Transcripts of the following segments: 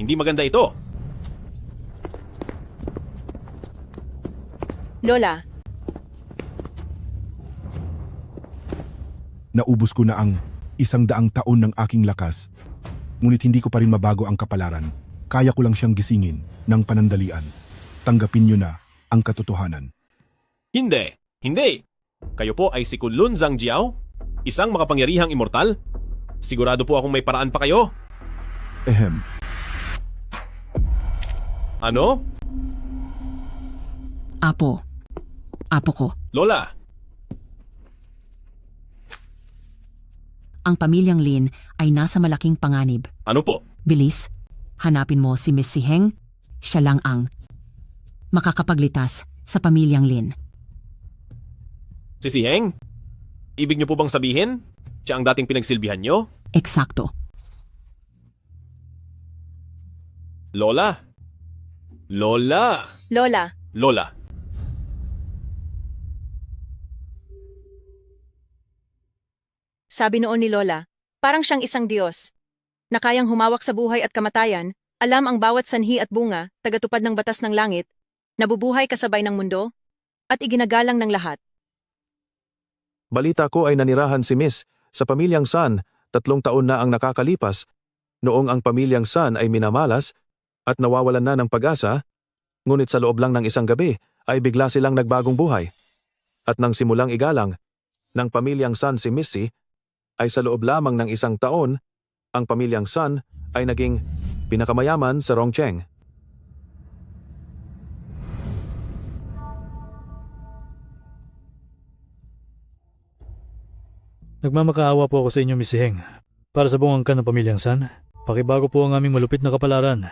Hindi maganda ito. Lola, Naubos ko na ang 100 taon ng aking lakas. Ngunit hindi ko pa rin mabago ang kapalaran. Kaya ko lang siyang gisingin ng panandalian. Tanggapin niyo na ang katotohanan. Hindi. Hindi. Kayo po ay si Kunlun Zhangjiao? Isang makapangyarihang immortal? Sigurado po akong may paraan pa kayo. Ehem, Ano? Apo. Apo ko. Lola, Ang pamilyang Lin ay nasa malaking panganib. ano po? Bilis, hanapin mo si Miss Si Heng. Siya lang ang makakapaglitas sa pamilyang Lin. Si Heng? Ibig niyo po bang sabihin? Siya ang dating pinagsilbihan niyo? Eksakto. Lola? Lola? Lola, Lola. sabi noon ni Lola, parang siyang isang Diyos, na kayang humawak sa buhay at kamatayan, alam ang bawat sanhi at bunga, tagatupad ng batas ng langit, nabubuhay kasabay ng mundo, at iginagalang ng lahat. Balita ko ay nanirahan si Miss sa pamilyang San, 3 taon na ang nakakalipas, noong ang pamilyang San ay minamalas at nawawalan na ng pag-asa, ngunit sa loob lang ng isang gabi ay bigla silang nagbagong buhay. At nang simulang igalang ng pamilyang San si Missy, ay sa loob lamang ng 1 taon, ang pamilyang San ay naging pinakamayaman sa Rongcheng. Nagmamakaawa po ako sa inyo, Miss Heng. Para sa buong angkan ng pamilyang San, pakibago po ang aming malupit na kapalaran.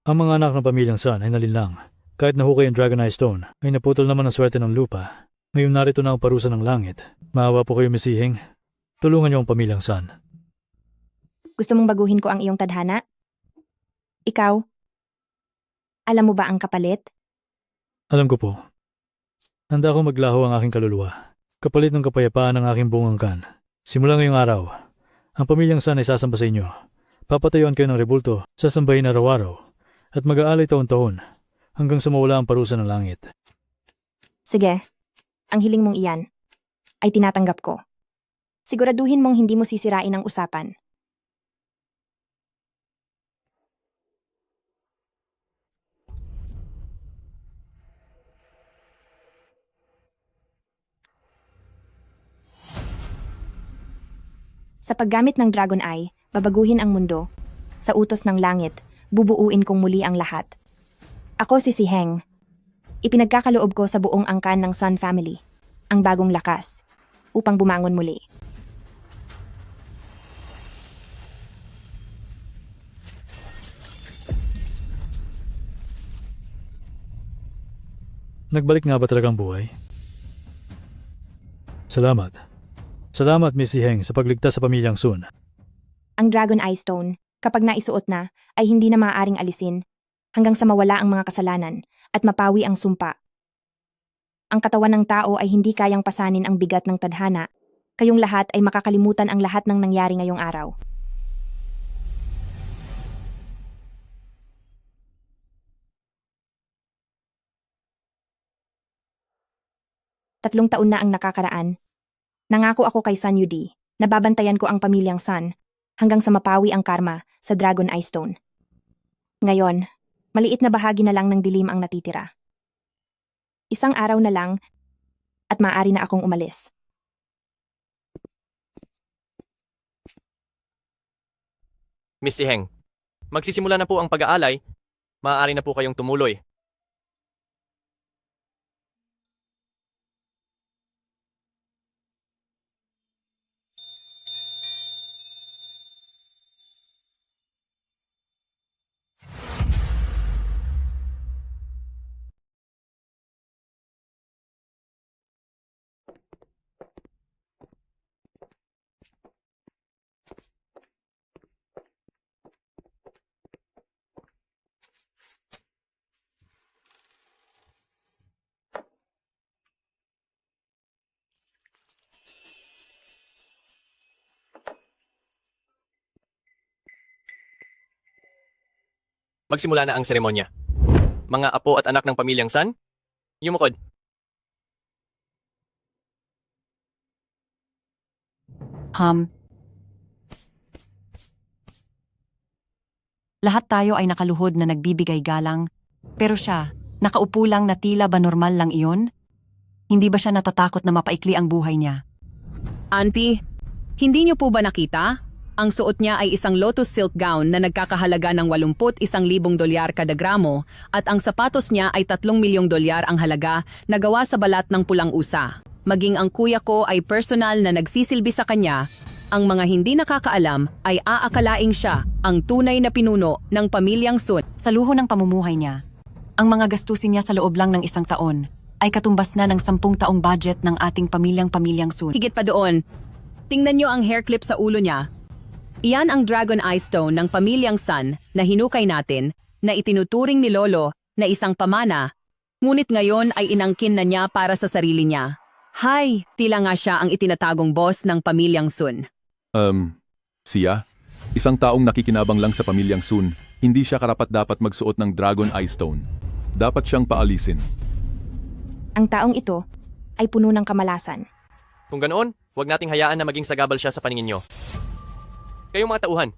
Ang mga anak ng pamilyang San ay nalinlang. Kahit nahukay ang Dragon Eye Stone, ay naputol naman ang swerte ng lupa. Ngayon narito na ang parusa ng langit. Maawa po kayo, Miss Heng. Tulungan niyo ang pamilyang San. Gusto mong baguhin ko ang iyong tadhana? Ikaw? Alam mo ba ang kapalit? Alam ko po. Handa akong maglaho ang aking kaluluwa. Kapalit ng kapayapaan ng aking buong angkan. Simula ngayong araw, ang pamilyang San ay sasamba sa inyo. Papatayuan kayo ng rebulto, sasambahin araw-araw, at mag-aalay taon-taon hanggang sa mawala ang parusa ng langit. Sige, ang hiling mong iyan ay tinatanggap ko. Siguraduhin mong hindi mo sisirain ang usapan. Sa paggamit ng Dragon Eye, babaguhin ang mundo. Sa utos ng langit, bubuuin kong muli ang lahat. Ako si Heng. Ipinagkakaloob ko sa buong angkan ng Sun Family, ang bagong lakas, upang bumangon muli. Nagbalik nga ba talagang buhay? Salamat. Salamat, Miss Heng, sa pagligtas sa pamilyang Sun. Ang Dragon Eye Stone, kapag naisuot na, ay hindi na maaaring alisin hanggang sa mawala ang mga kasalanan at mapawi ang sumpa. Ang katawan ng tao ay hindi kayang pasanin ang bigat ng tadhana. Kayong lahat ay makakalimutan ang lahat ng nangyari ngayong araw. Tatlong taon na ang nakakaraan. Nangako ako kay Sun Yudi na babantayan ko ang pamilyang Sun hanggang sa mapawi ang karma sa Dragon Eye Stone. Ngayon, maliit na bahagi na lang ng dilim ang natitira. 1 araw na lang at maaari na akong umalis. Miss Si Heng, magsisimula na po ang pag-aalay. Maaari na po kayong tumuloy. Magsimula na ang seremonya. Mga apo at anak ng pamilyang San, yumukod. Lahat tayo ay nakaluhod na nagbibigay galang, pero siya, nakaupo lang na tila ba normal lang iyon? Hindi ba siya natatakot na mapaikli ang buhay niya? Auntie, hindi niyo po ba nakita? Ang suot niya ay isang lotus silk gown na nagkakahalaga ng 81,000 dolyar kada gramo at ang sapatos niya ay 3 milyong dolyar ang halaga na gawa sa balat ng pulang usa. Maging ang kuya ko ay personal na nagsisilbi sa kanya, ang mga hindi nakakaalam ay aakalaing siya ang tunay na pinuno ng pamilyang Sun. Sa luho ng pamumuhay niya, ang mga gastusin niya sa loob lang ng 1 taon ay katumbas na ng 10 taong budget ng ating pamilyang Sun. Higit pa doon, tingnan niyo ang hair clip sa ulo niya. Iyan ang Dragon Eye Stone ng pamilyang Sun na hinukay natin na itinuturing ni Lolo na isang pamana, ngunit ngayon ay inangkin na niya para sa sarili niya. Hay, tila nga siya ang itinatagong boss ng pamilyang Sun. Siya? Isang taong nakikinabang lang sa pamilyang Sun, hindi siya karapat-dapat magsuot ng Dragon Eye Stone. Dapat siyang paalisin. Ang taong ito ay puno ng kamalasan. Kung ganoon, huwag nating hayaan na maging sagabal siya sa paningin niyo. Kayong mga tauhan,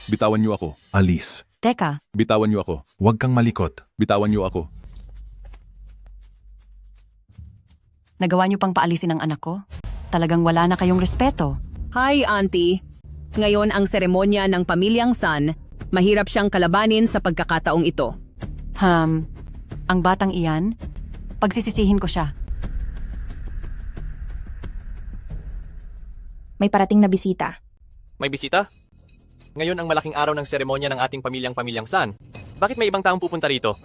Bitawan niyo ako. Alis. Teka, Bitawan niyo ako. Huwag kang malikot. Bitawan niyo ako. nagawa niyo pang paalisin ang anak ko? Talagang wala na kayong respeto. Hi, Auntie. Ngayon ang seremonya ng pamilyang Sun, mahirap siyang kalabanin sa pagkakataong ito. Ang batang iyan, pagsisisihin ko siya. May parating na bisita. may bisita? Ngayon ang malaking araw ng seremonya ng ating pamilyang San. Bakit may ibang taong pupunta rito?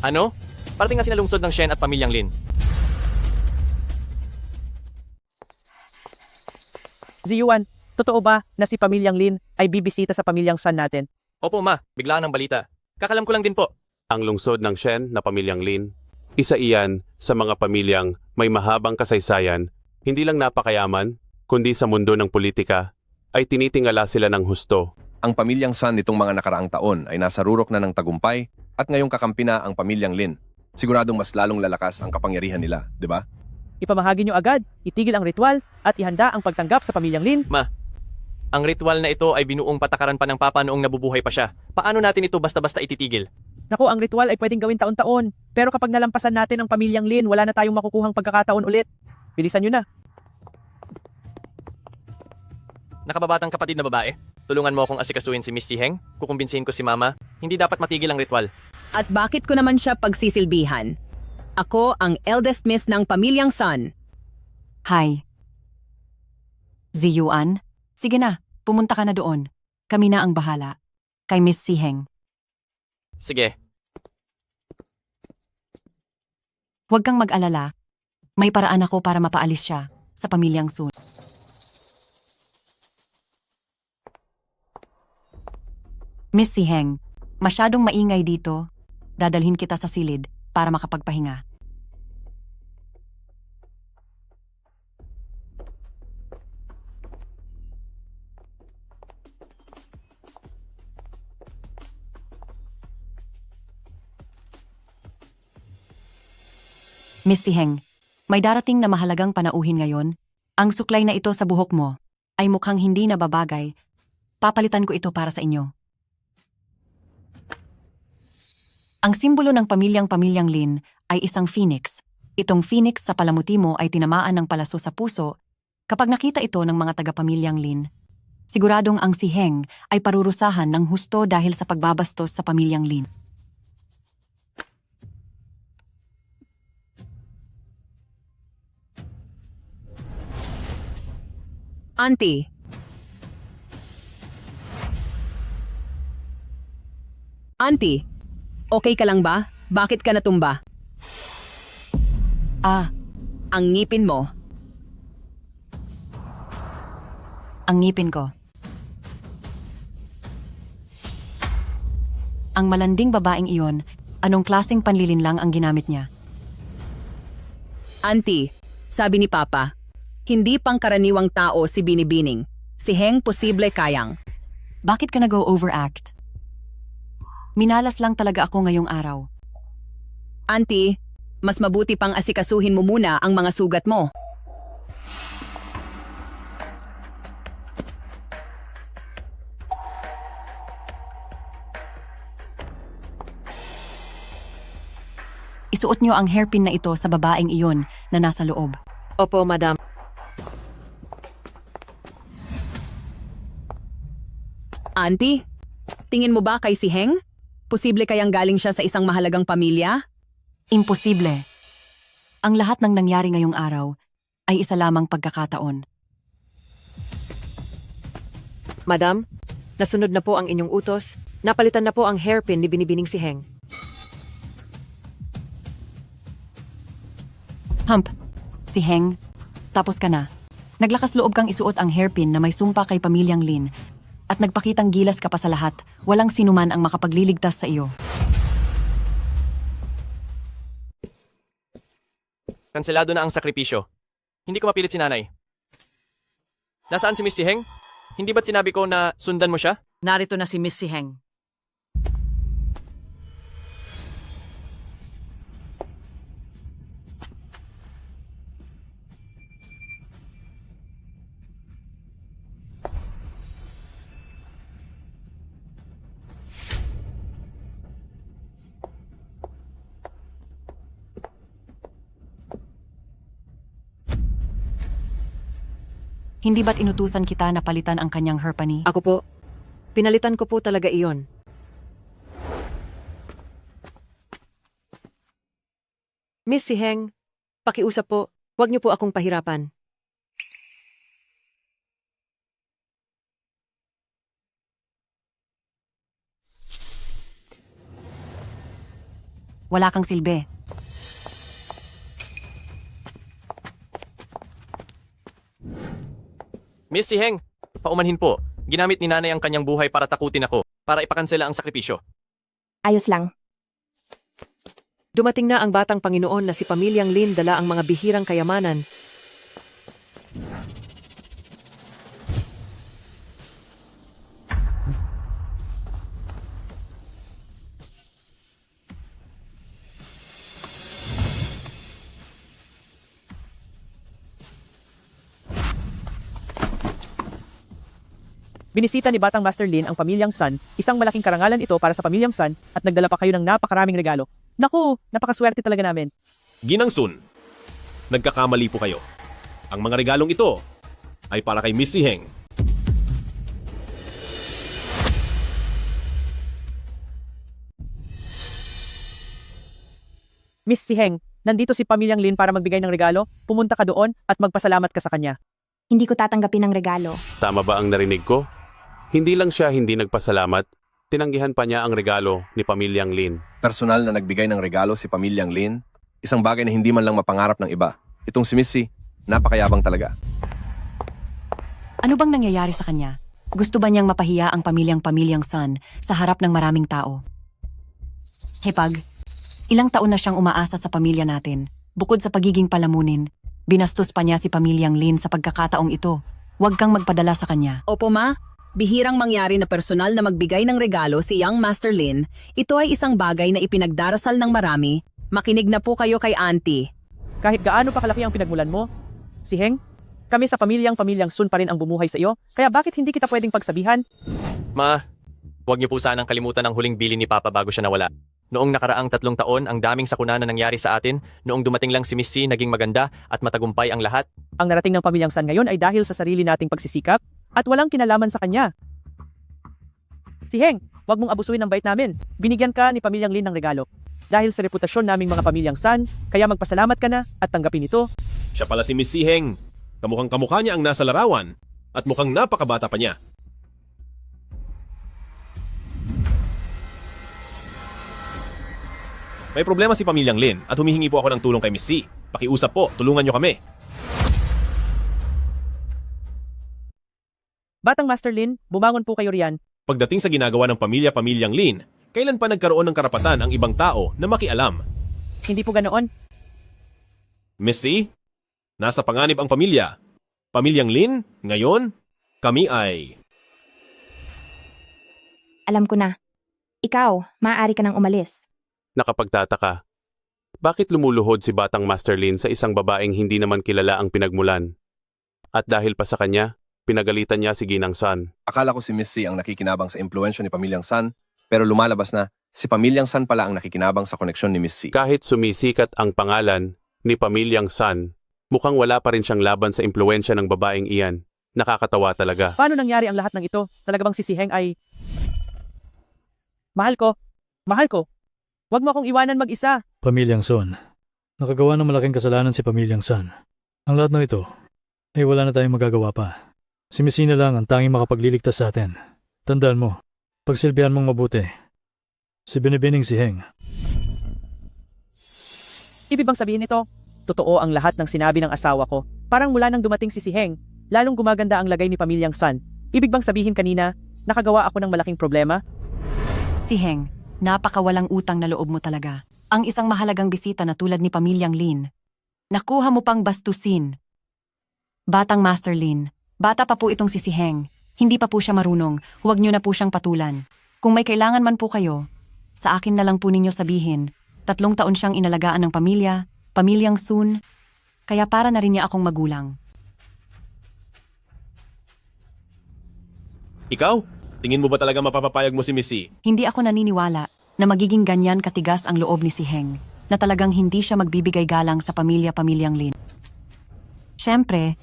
Ano? Parating nga sinalungsod ng Shen at pamilyang Lin. Ziyuan, totoo ba na si pamilyang Lin ay bibisita sa pamilyang San natin? Opo ma, biglaan ang balita. Kakalam ko lang din po. Ang lungsod ng Shen na pamilyang Lin, isa iyan sa mga pamilyang may mahabang kasaysayan, hindi lang napakayaman, kundi sa mundo ng politika, ay tinitingala sila ng husto. Ang pamilyang San nitong mga nakaraang taon ay nasa rurok na ng tagumpay at ngayong kakampi na ang pamilyang Lin. Siguradong mas lalong lalakas ang kapangyarihan nila, di ba? Ipamahagi niyo agad, itigil ang ritual at ihanda ang pagtanggap sa pamilyang Lin. Ma, ang ritual na ito ay binuong patakaran pa ng papa noong nabubuhay pa siya. Paano natin ito basta-basta ititigil? Naku, ang ritual ay pwedeng gawin taon-taon. Pero kapag nalampasan natin ang pamilyang Lin, wala na tayong makukuhang pagkakataon ulit. Bilisan niyo na. Nakababatang kapatid na babae, tulungan mo akong asikasuhin si Miss Siheng. Kukumbinsihin ko si Mama, hindi dapat matigil ang ritual. At bakit ko naman siya pagsisilbihan? Ako ang eldest miss ng pamilyang Sun. Hi. Ziyuan? Sige na, pumunta ka na doon. Kami na ang bahala. Kay Miss Siheng. Sige. Huwag kang mag-alala. May paraan ako para mapaalis siya sa pamilyang Sun. Miss Siheng, masyadong maingay dito. Dadalhin kita sa silid para makapagpahinga. Miss Siheng, may darating na mahalagang panauhin ngayon. Ang suklay na ito sa buhok mo ay mukhang hindi na babagay. Papalitan ko ito para sa inyo. Ang simbolo ng pamilyang Lin ay isang phoenix. Itong phoenix sa palamuti mo ay tinamaan ng palaso sa puso kapag nakita ito ng mga taga-pamilyang Lin. Siguradong ang Siheng ay parurusahan ng husto dahil sa pagbabastos sa pamilyang Lin. Auntie. Auntie, okay ka lang ba? Bakit ka natumba? Ang ngipin mo. Ang ngipin ko. Ang malanding babaeng iyon, anong klaseng panlilinlang ang ginamit niya? Auntie, sabi ni Papa, Hindi pangkaraniwang tao si Binibining. Si Heng posible kayang. Bakit ka nag-overact? Minalas lang talaga ako ngayong araw. Auntie, mas mabuti pang asikasuhin mo muna ang mga sugat mo. Isuot niyo ang hairpin na ito sa babaeng iyon na nasa loob. Opo, madam. Auntie, tingin mo ba kay si Heng? Posible kayang galing siya sa isang mahalagang pamilya? Imposible. Ang lahat ng nangyari ngayong araw ay isa lamang pagkakataon. Madam, nasunod na po ang inyong utos. Napalitan na po ang hairpin ni Binibining si Heng. Hump, si Heng, tapos ka na. Naglakas loob kang isuot ang hairpin na may sumpa kay pamilyang Lin at nagpakitang gilas ka pa sa lahat. Walang sinuman ang makapagliligtas sa iyo. Kanselado na ang sakripisyo. Hindi ko mapilit si nanay. Nasaan si Miss Si Heng? Hindi ba't sinabi ko na sundan mo siya? Narito na si Miss Si Heng. Hindi ba't inutusan kita na palitan ang kanyang herpani? Ako po. Pinalitan ko po talaga iyon. Miss Si Heng, pakiusap po. Huwag niyo po akong pahirapan. Wala kang silbi. Miss Si Heng, paumanhin po. Ginamit ni nanay ang kanyang buhay para takutin ako, para ipakansela ang sakripisyo. Ayos lang. Dumating na ang batang Panginoon na si Pamilyang Lin dala ang mga bihirang kayamanan. Binisita ni Batang Master Lin ang pamilyang Sun, isang malaking karangalan ito para sa pamilyang Sun at nagdala pa kayo ng napakaraming regalo. Naku, napakaswerte talaga namin. Ginang Sun, nagkakamali po kayo. Ang mga regalong ito ay para kay Miss Si Heng. Miss Si Heng, nandito si pamilyang Lin para magbigay ng regalo, pumunta ka doon at magpasalamat ka sa kanya. Hindi ko tatanggapin ang regalo. Tama ba ang narinig ko? Hindi lang siya hindi nagpasalamat, tinanggihan pa niya ang regalo ni Pamilyang Lin. Personal na nagbigay ng regalo si Pamilyang Lin, isang bagay na hindi man lang mapangarap ng iba. Itong si Missy, napakayabang talaga. Ano bang nangyayari sa kanya? Gusto ba niyang mapahiya ang pamilyang Sun sa harap ng maraming tao? Hepag, ilang taon na siyang umaasa sa pamilya natin. Bukod sa pagiging palamunin, binastos pa niya si Pamilyang Lin sa pagkakataong ito. Huwag kang magpadala sa kanya. Opo ma, bihirang mangyari na personal na magbigay ng regalo si Young Master Lin. Ito ay isang bagay na ipinagdarasal ng marami. Makinig na po kayo kay Auntie. Kahit gaano pa kalaki ang pinagmulan mo, Si Heng, kami sa pamilyang Sun pa rin ang bumuhay sa iyo, kaya bakit hindi kita pwedeng pagsabihan? Ma, huwag niyo po sanang kalimutan ang huling bili ni Papa bago siya nawala. Noong nakaraang 3 taon, ang daming sakuna na nangyari sa atin. Noong dumating lang si Miss C, naging maganda at matagumpay ang lahat. Ang narating ng pamilyang Sun ngayon ay dahil sa sarili nating pagsisikap at walang kinalaman sa kanya. Si Heng, huwag mong abusuin ang bait namin. Binigyan ka ni Pamilyang Lin ng regalo. Dahil sa reputasyon naming mga pamilyang Sun, kaya magpasalamat ka na at tanggapin ito. Siya pala si Miss Si Heng. Kamukhang kamukha niya ang nasa larawan at mukhang napakabata pa niya. May problema si Pamilyang Lin at humihingi po ako ng tulong kay Miss C. Pakiusap po, tulungan niyo kami. Batang Master Lin, bumangon po kayo riyan. Pagdating sa ginagawa ng Pamilyang Lin, kailan pa nagkaroon ng karapatan ang ibang tao na makialam? Hindi po ganoon. Miss C, nasa panganib ang pamilya Pamilyang Lin, ngayon, kami ay... Alam ko na. Ikaw, maaari ka nang umalis. Nakapagtataka. Bakit lumuluhod si Batang Master Lin sa isang babaeng hindi naman kilala ang pinagmulan? At dahil pa sa kanya, pinagalitan niya si Ginang San. Akala ko si Miss C ang nakikinabang sa impluensya ni Pamilyang San, pero lumalabas na si Pamilyang San pala ang nakikinabang sa koneksyon ni Miss C. Kahit sumisikat ang pangalan ni Pamilyang San, mukhang wala pa rin siyang laban sa impluensya ng babaeng iyan. Nakakatawa talaga. Paano nangyari ang lahat ng ito? Talaga bang si Heng ay... Mahal ko. Mahal ko. Huwag mo akong iwanan mag-isa. Pamilyang Son. Nakagawa ng malaking kasalanan si Pamilyang San. Ang lahat ng ito ay wala na tayong magagawa pa. Si Messina lang ang tanging makapagliligtas sa atin. Tandaan mo, pagsilbihan mong mabuti. Si Binibining si Heng. Ibig bang sabihin ito? Totoo ang lahat ng sinabi ng asawa ko. Parang mula nang dumating si Heng, lalong gumaganda ang lagay ni Pamilyang San. Ibig bang sabihin kanina, nakagawa ako ng malaking problema? Si Heng, napakawalang utang na loob mo talaga. Ang isang mahalagang bisita na tulad ni Pamilyang Lin. Nakuha mo pang bastusin. Batang Master Lin, bata pa po itong si Heng. Hindi pa po siya marunong, huwag niyo na po siyang patulan. Kung may kailangan man po kayo, sa akin na lang po ninyo sabihin, 3 taon siyang inalagaan ng pamilya, Pamilyang Sun, kaya para na rin niya akong magulang. Ikaw? Tingin mo ba talaga mapapapayag mo si Miss C? Hindi ako naniniwala na magiging ganyan katigas ang loob ni si Heng, na talagang hindi siya magbibigay galang sa Pamilyang Lin. Siyempre,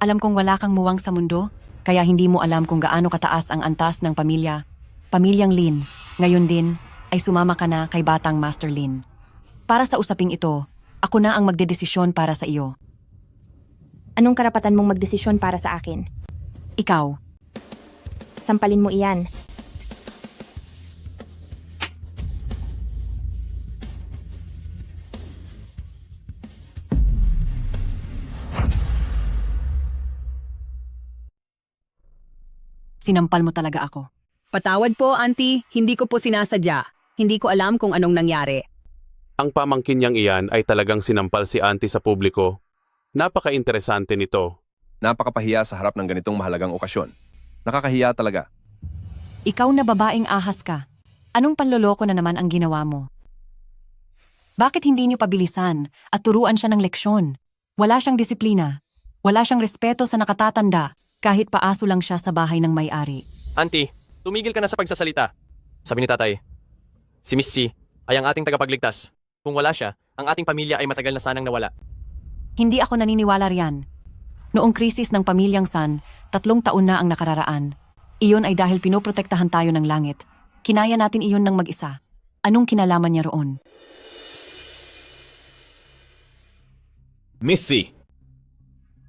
alam kong wala kang muwang sa mundo, kaya hindi mo alam kung gaano kataas ang antas ng Pamilyang Lin. Ngayon din, ay sumama ka na kay Batang Master Lin. Para sa usaping ito, ako na ang magdedesisyon para sa iyo. Anong karapatan mong magdesisyon para sa akin? Ikaw. Sampalin mo iyan. Sinampal mo talaga ako. Patawad po, Auntie. Hindi ko po sinasadya. Hindi ko alam kung anong nangyari. Ang pamangkin niyang iyan ay talagang sinampal si Auntie sa publiko. Napaka-interesante nito. Napakapahiya sa harap ng ganitong mahalagang okasyon. Nakakahiya talaga. Ikaw na babaeng ahas ka. Anong panloloko na naman ang ginawa mo? Bakit hindi niyo pabilisan at turuan siya ng leksyon? Wala siyang disiplina. Wala siyang respeto sa nakatatanda kahit paaso lang siya sa bahay ng may-ari. Auntie, tumigil ka na sa pagsasalita. Sabi ni tatay, si Miss C ay ang ating tagapagligtas. Kung wala siya, ang ating pamilya ay matagal na sanang nawala. Hindi ako naniniwala riyan. Noong krisis ng Pamilyang San, 3 taon na ang nakararaan. Iyon ay dahil pinoprotektahan tayo ng langit. Kinaya natin iyon ng mag-isa. Anong kinalaman niya roon? Miss C,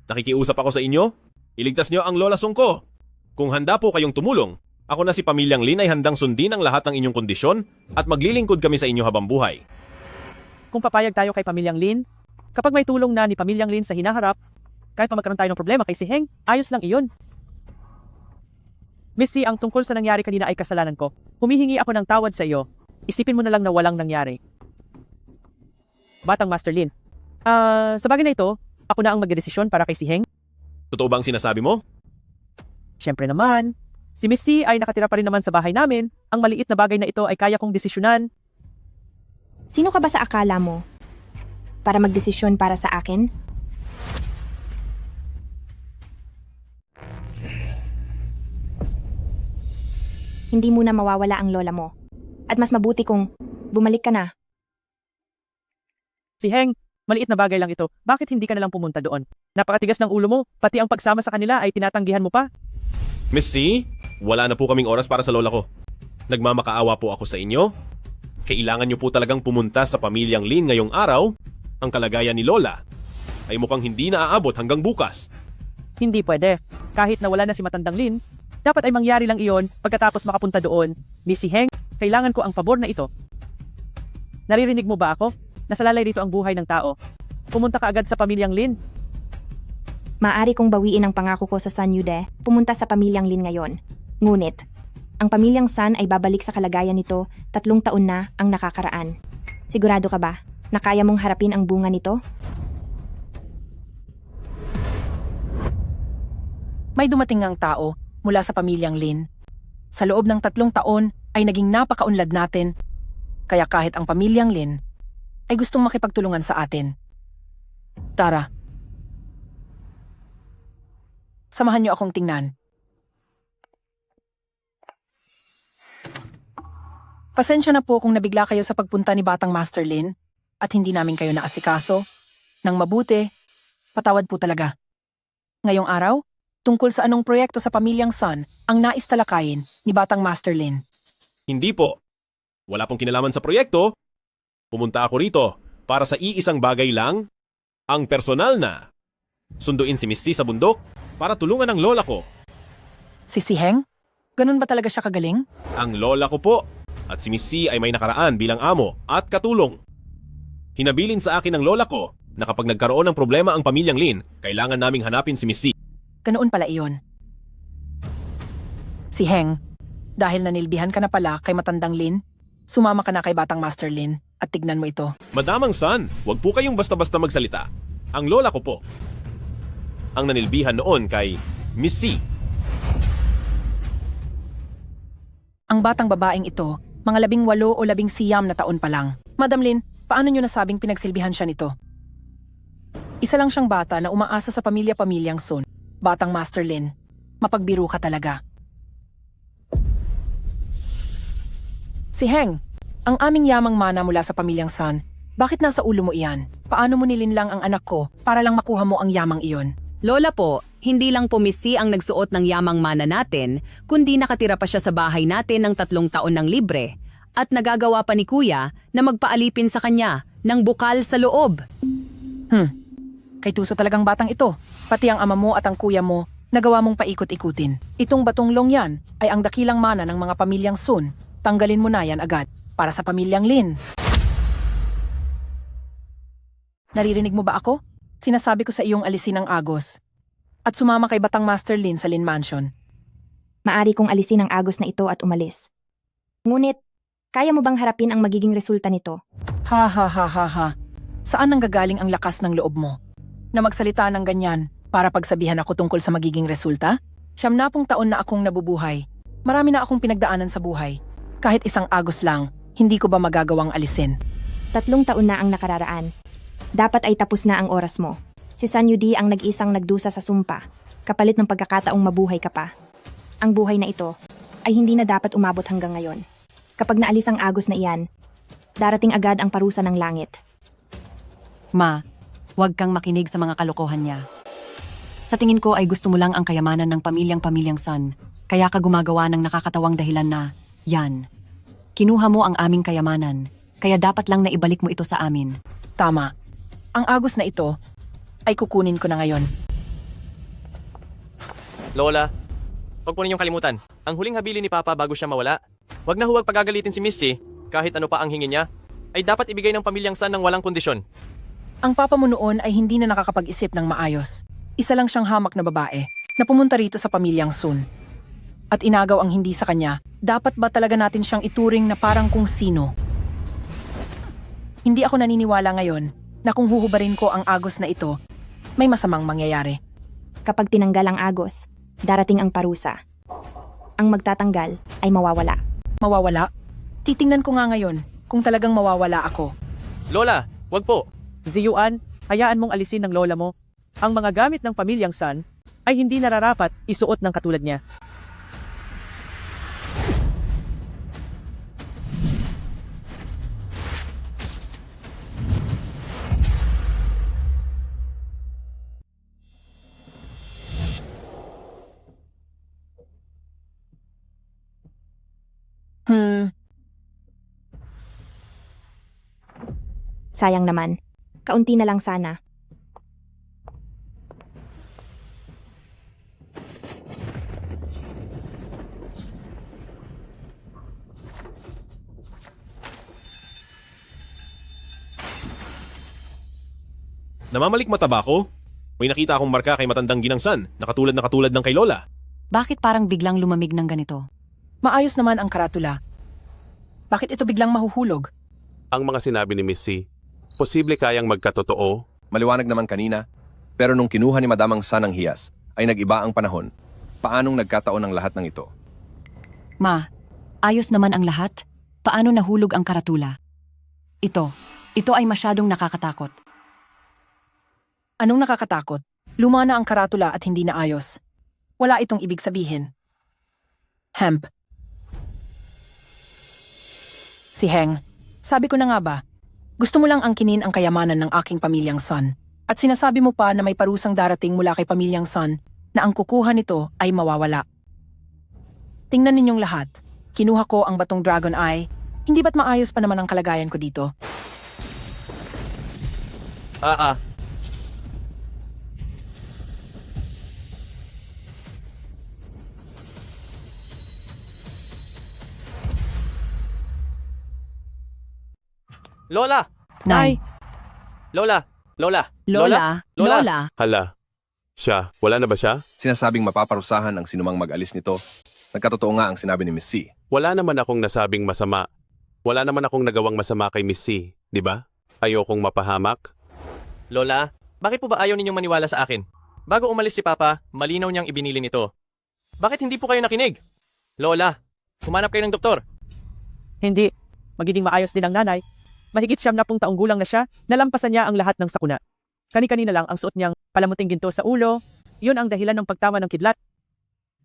nakikiusap ako sa inyo. Iligtas niyo ang Lola Sungko. Kung handa po kayong tumulong, ako na si Pamilyang Lin ay handang sundin ang lahat ng inyong kondisyon at maglilingkod kami sa inyo habang buhay. Kung papayag tayo kay Pamilyang Lin, kapag may tulong na ni Pamilyang Lin sa hinaharap, kahit pa magkaroon tayo ng problema kay si Heng, ayos lang iyon. Miss C, ang tungkol sa nangyari kanina ay kasalanan ko. Humihingi ako ng tawad sa iyo. Isipin mo na lang na walang nangyari. Batang Master Lin. Sa bagay na ito, ako na ang magdedesisyon para kay si Heng. Totoo ba ang sinasabi mo? Siyempre naman. Si Miss C ay nakatira pa rin naman sa bahay namin. Ang maliit na bagay na ito ay kaya kong desisyonan. Sino ka ba sa akala mo? Para magdesisyon para sa akin? Hindi mo na mawawala ang lola mo. At mas mabuti kung bumalik ka na. Si Heng, maliit na bagay lang ito. Bakit hindi ka na lang pumunta doon? Napakatigas ng ulo mo. Pati ang pagsama sa kanila ay tinatanggihan mo pa. Miss C, wala na po kaming oras para sa lola ko. Nagmamakaawa po ako sa inyo. Kailangan niyo po talagang pumunta sa Pamilyang Lin ngayong araw. Ang kalagayan ni Lola ay mukhang hindi na aabot hanggang bukas. Hindi pwede. Kahit na wala na si Matandang Lin, dapat ay mangyari lang iyon pagkatapos makapunta doon. Ni si Heng, kailangan ko ang pabor na ito. Naririnig mo ba ako? Nasalalay rito ang buhay ng tao. Pumunta ka agad sa Pamilyang Lin. Maaari kong bawiin ang pangako ko sa San Yude, pumunta sa Pamilyang Lin ngayon. Ngunit, ang Pamilyang San ay babalik sa kalagayan nito 3 taon na ang nakakaraan. Sigurado ka ba na kaya mong harapin ang bunga nito? May dumating ngang tao mula sa pamilyang Lin. Sa loob ng 3 taon ay naging napakaunlad natin. Kaya kahit ang pamilyang Lin ay gustong makipagtulungan sa atin. Tara. Samahan niyo akong tingnan. Pasensya na po kung nabigla kayo sa pagpunta ni Batang Master Lin at hindi namin kayo naasikaso. Nang mabuti, patawad po talaga. Ngayong araw, tungkol sa anong proyekto sa pamilyang Sun ang nais talakayin ni Batang Master Lin. Hindi po. Wala pong kinalaman sa proyekto. Pumunta ako rito para sa iisang bagay lang, ang personal na sunduin si Miss C sa bundok para tulungan ang lola ko. Si Heng? Ganun ba talaga siya kagaling? Ang lola ko po. At si Miss C ay may nakaraan bilang amo at katulong. Hinabilin sa akin ng lola ko na kapag nagkaroon ng problema ang pamilyang Lin, kailangan naming hanapin si Miss C. Ganoon pala iyon. Si Heng, dahil nanilbihan ka na pala kay matandang Lin, sumama ka na kay Batang Master Lin at tignan mo ito. Madamang San, huwag po kayong basta-basta magsalita. Ang lola ko po. Ang nanilbihan noon kay Miss C. Ang batang babaeng ito, mga 18 o 19 na taon pa lang. Madam Lin, paano nyo nasabing pinagsilbihan siya nito? Isa lang siyang bata na umaasa sa pamilya-pamilyang Sun. Batang Master Lin, mapagbiro ka talaga. Si Heng, ang aming yamang mana mula sa pamilyang Sun. Bakit nasa ulo mo iyan? Paano mo nilinlang ang anak ko para lang makuha mo ang yamang iyon? Lola po, hindi lang po Miss C ang nagsuot ng yamang mana natin, kundi nakatira pa siya sa bahay natin ng 3 taon ng libre. At nagagawa pa ni Kuya na magpaalipin sa kanya ng bukal sa loob. Kay tuso talagang batang ito. Pati ang ama mo at ang kuya mo, nagawa mong paikot-ikutin. Itong batong long yan ay ang dakilang mana ng mga pamilyang Sun. Tanggalin mo na yan agad para sa pamilyang Lin. Naririnig mo ba ako? Sinasabi ko sa iyong alisin ang Agos. At sumama kay Batang Master Lin sa Lin Mansion. Maari kong alisin ang Agos na ito at umalis. Ngunit, kaya mo bang harapin ang magiging resulta nito? Ha. Saan nanggagaling ang lakas ng loob mo? Na magsalita ng ganyan para pagsabihan ako tungkol sa magiging resulta? 90 taon na akong nabubuhay. Marami na akong pinagdaanan sa buhay. Kahit isang Agos lang, hindi ko ba magagawang alisin? 3 taon na ang nakararaan. Dapat ay tapos na ang oras mo. Si San Yudi ang nag-isang nagdusa sa sumpa, kapalit ng pagkakataong mabuhay ka pa. Ang buhay na ito ay hindi na dapat umabot hanggang ngayon. Kapag naalis ang Agos na iyan, darating agad ang parusa ng langit. Ma, huwag kang makinig sa mga kalokohan niya. Sa tingin ko ay gusto mo lang ang kayamanan ng pamilyang Sun, kaya ka gumagawa ng nakakatawang dahilan na, yan. Kinuha mo ang aming kayamanan, kaya dapat lang na ibalik mo ito sa amin. Tama. Ang Agos na ito ay kukunin ko na ngayon. Lola, huwag po ninyong kalimutan. Ang huling habili ni Papa bago siya mawala. Huwag na huwag pagagalitin si Miss C, kahit ano pa ang hingin niya, ay dapat ibigay ng pamilyang Sun ng walang kondisyon. Ang papa mo noon ay hindi na nakakapag-isip ng maayos. Isa lang siyang hamak na babae na pumunta rito sa pamilyang Sun. At inagaw ang hindi sa kanya, dapat ba talaga natin siyang ituring na parang kung sino? Hindi ako naniniwala ngayon na kung huhubarin ko ang Agos na ito, may masamang mangyayari. Kapag tinanggal ang Agos, darating ang parusa. Ang magtatanggal ay mawawala. Mawawala? Titingnan ko nga ngayon kung talagang mawawala ako. Lola, wag po. Ziyuan, hayaan mong alisin ng lola mo. Ang mga gamit ng pamilyang Sun ay hindi nararapat isuot ng katulad niya. Sayang naman. Kaunti na lang sana. Namamalik mata ba ako? May nakita akong marka kay matandang Ginangsan, na katulad ng kay Lola. Bakit parang biglang lumamig ng ganito? Maayos naman ang karatula. Bakit ito biglang mahuhulog? Ang mga sinabi ni Miss C, posible kayang magkatotoo? Maliwanag naman kanina, pero nung kinuha ni Madamang San ang hiyas, ay nag-iba ang panahon paanong nagkataon ang lahat ng ito? Ma, ayos naman ang lahat. Paano nahulog ang karatula? Ito ay masyadong nakakatakot. Anong nakakatakot? Luma na ang karatula at hindi na ayos. Wala itong ibig sabihin. Hemp. Si Heng, sabi ko na nga ba, gusto mo lang angkinin ang kayamanan ng aking pamilyang Sun. At sinasabi mo pa na may parusang darating mula kay pamilyang Sun na ang kukuha nito ay mawawala. Tingnan ninyong lahat. Kinuha ko ang batong Dragon Eye. Hindi ba't maayos pa naman ang kalagayan ko dito? Lola! Nay. Lola! Lola! Lola. Hala. Siya, wala na ba siya? Sinasabing mapaparusahan ang sinumang mag-alis nito. Nagkatotoo nga ang sinabi ni Miss C. Wala naman akong nasabing masama. Wala naman akong nagawang masama kay Miss C, di ba? Ayokong mapahamak. Lola, bakit po ba ayaw ninyong maniwala sa akin? Bago umalis si Papa, malinaw niyang ibinili nito. Bakit hindi po kayo nakinig? Lola, humanap kayo ng doktor. Hindi. Magiging maayos din ang nanay. Mahigit 70 taong gulang na siya, nalampasan niya ang lahat ng sakuna. Kani-kanina lang ang suot niyang palamuting ginto sa ulo, yun ang dahilan ng pagtama ng kidlat.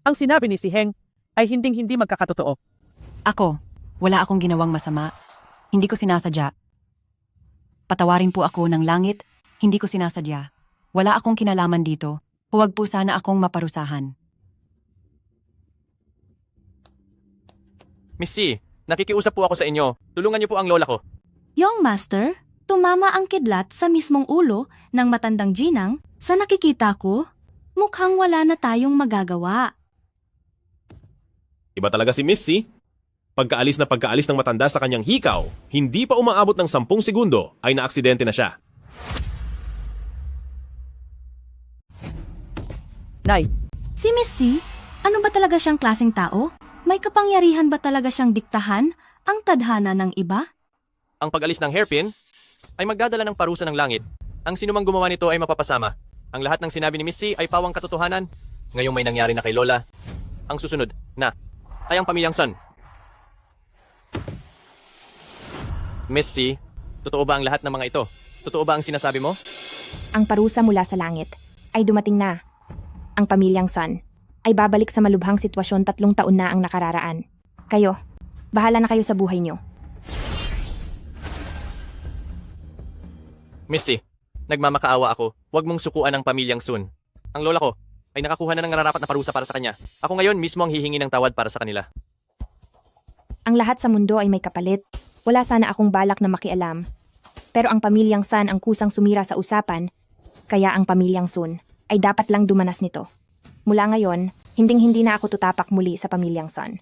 Ang sinabi ni si Heng ay hinding-hindi magkakatotoo. Ako, wala akong ginawang masama. Hindi ko sinasadya. Patawarin po ako ng langit, hindi ko sinasadya. Wala akong kinalaman dito. Huwag po sana akong maparusahan. Miss C, nakikiusap po ako sa inyo. Tulungan niyo po ang lola ko. Young Master, tumama ang kidlat sa mismong ulo ng matandang ginang. Sa nakikita ko, mukhang wala na tayong magagawa. Iba talaga si Miss C. Pagkaalis ng matanda sa kanyang hikaw, hindi pa umaabot ng 10 segundo ay naaksidente na siya. Nay. Si Miss C, ano ba talaga siyang klaseng tao? May kapangyarihan ba talaga siyang diktahan ang tadhana ng iba? Ang pag-alis ng hairpin ay magdadala ng parusa ng langit. Ang sinumang gumawa nito ay mapapasama. Ang lahat ng sinabi ni Miss C ay pawang katotohanan. Ngayong may nangyari na kay Lola. Ang susunod na ay ang pamilyang Sun. Miss C, totoo ba ang lahat ng mga ito? Totoo ba ang sinasabi mo? Ang parusa mula sa langit ay dumating na. Ang pamilyang Sun ay babalik sa malubhang sitwasyon 3 taon na ang nakararaan. Kayo, bahala na kayo sa buhay niyo. Missy, nagmamakaawa ako. Huwag mong sukuan ang pamilyang Sun. Ang lola ko ay nakakuha na ng nararapat na parusa para sa kanya. Ako ngayon mismo ang hihingi ng tawad para sa kanila. Ang lahat sa mundo ay may kapalit. Wala sana akong balak na makialam. Pero ang pamilyang Sun ang kusang sumira sa usapan, kaya ang pamilyang Sun ay dapat lang dumanas nito. Mula ngayon, hinding-hindi na ako tutapak muli sa pamilyang Sun.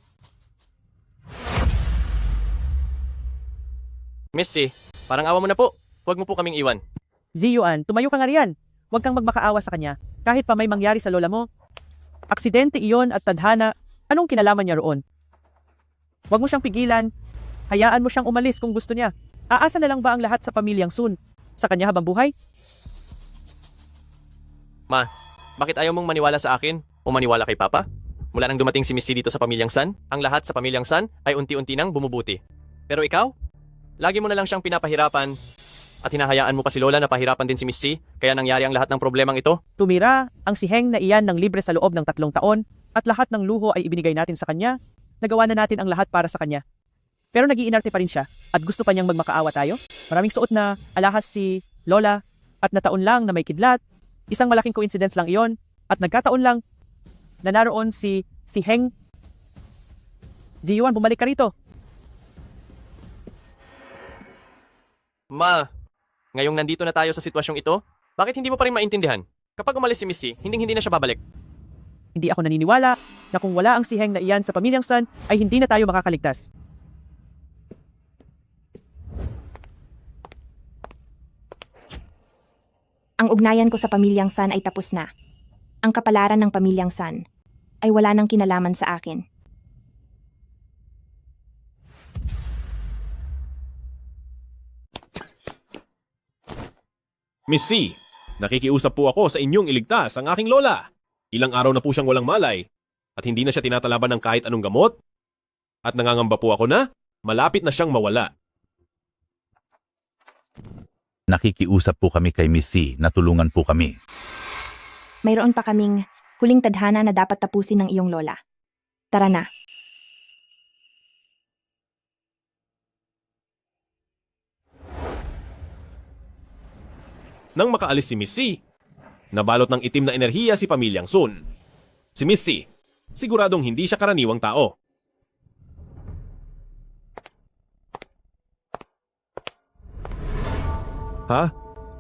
Missy, parang awa mo na po. Huwag mo po kaming iwan. Ziyuan, tumayo ka nga riyan. Huwag kang magmakaawa sa kanya. Kahit pa may mangyari sa lola mo. Aksidente iyon at tadhana, anong kinalaman niya roon? Huwag mo siyang pigilan. Hayaan mo siyang umalis kung gusto niya. Aasa na lang ba ang lahat sa pamilyang Sun? Sa kanya habang buhay? Ma, bakit ayaw mong maniwala sa akin o maniwala kay Papa? Mula nang dumating si Missy dito sa pamilyang Sun, ang lahat sa pamilyang Sun ay unti-unti nang bumubuti. Pero ikaw, lagi mo na lang siyang pinapahirapan at hinahayaan mo pa si Lola na pahirapan din si Miss C, kaya nangyari ang lahat ng problemang ito. Tumira ang si Heng na iyan ng libre sa loob ng 3 taon at lahat ng luho ay ibinigay natin sa kanya. Nagawa na natin ang lahat para sa kanya. Pero nag-iinarte pa rin siya at gusto pa niyang magmakaawa tayo. Maraming suot na alahas si Lola at nataon lang na may kidlat. Isang malaking coincidence lang iyon at nagkataon lang na naroon si Heng. Ziyuan, bumalik ka rito. Ma, ngayong nandito na tayo sa sitwasyong ito, bakit hindi mo pa rin maintindihan? Kapag umalis si Miss C, hindi na siya babalik. Hindi ako naniniwala na kung wala ang si Heng na iyan sa pamilyang Sun ay hindi na tayo makakaligtas. Ang ugnayan ko sa pamilyang Sun ay tapos na. Ang kapalaran ng pamilyang Sun ay wala nang kinalaman sa akin. Miss C, nakikiusap po ako sa inyong iligtas ang aking lola. Ilang araw na po siyang walang malay. At hindi na siya tinatalaban ng kahit anong gamot? At nangangamba po ako na malapit na siyang mawala. Nakikiusap po kami kay Miss C na tulungan po kami. Mayroon pa kaming huling tadhana na dapat tapusin ng iyong lola. Tara na. Nang makaalis si Miss C, nabalot ng itim na enerhiya si Pamilyang Sun. Si Miss C, siguradong hindi siya karaniwang tao. Ha?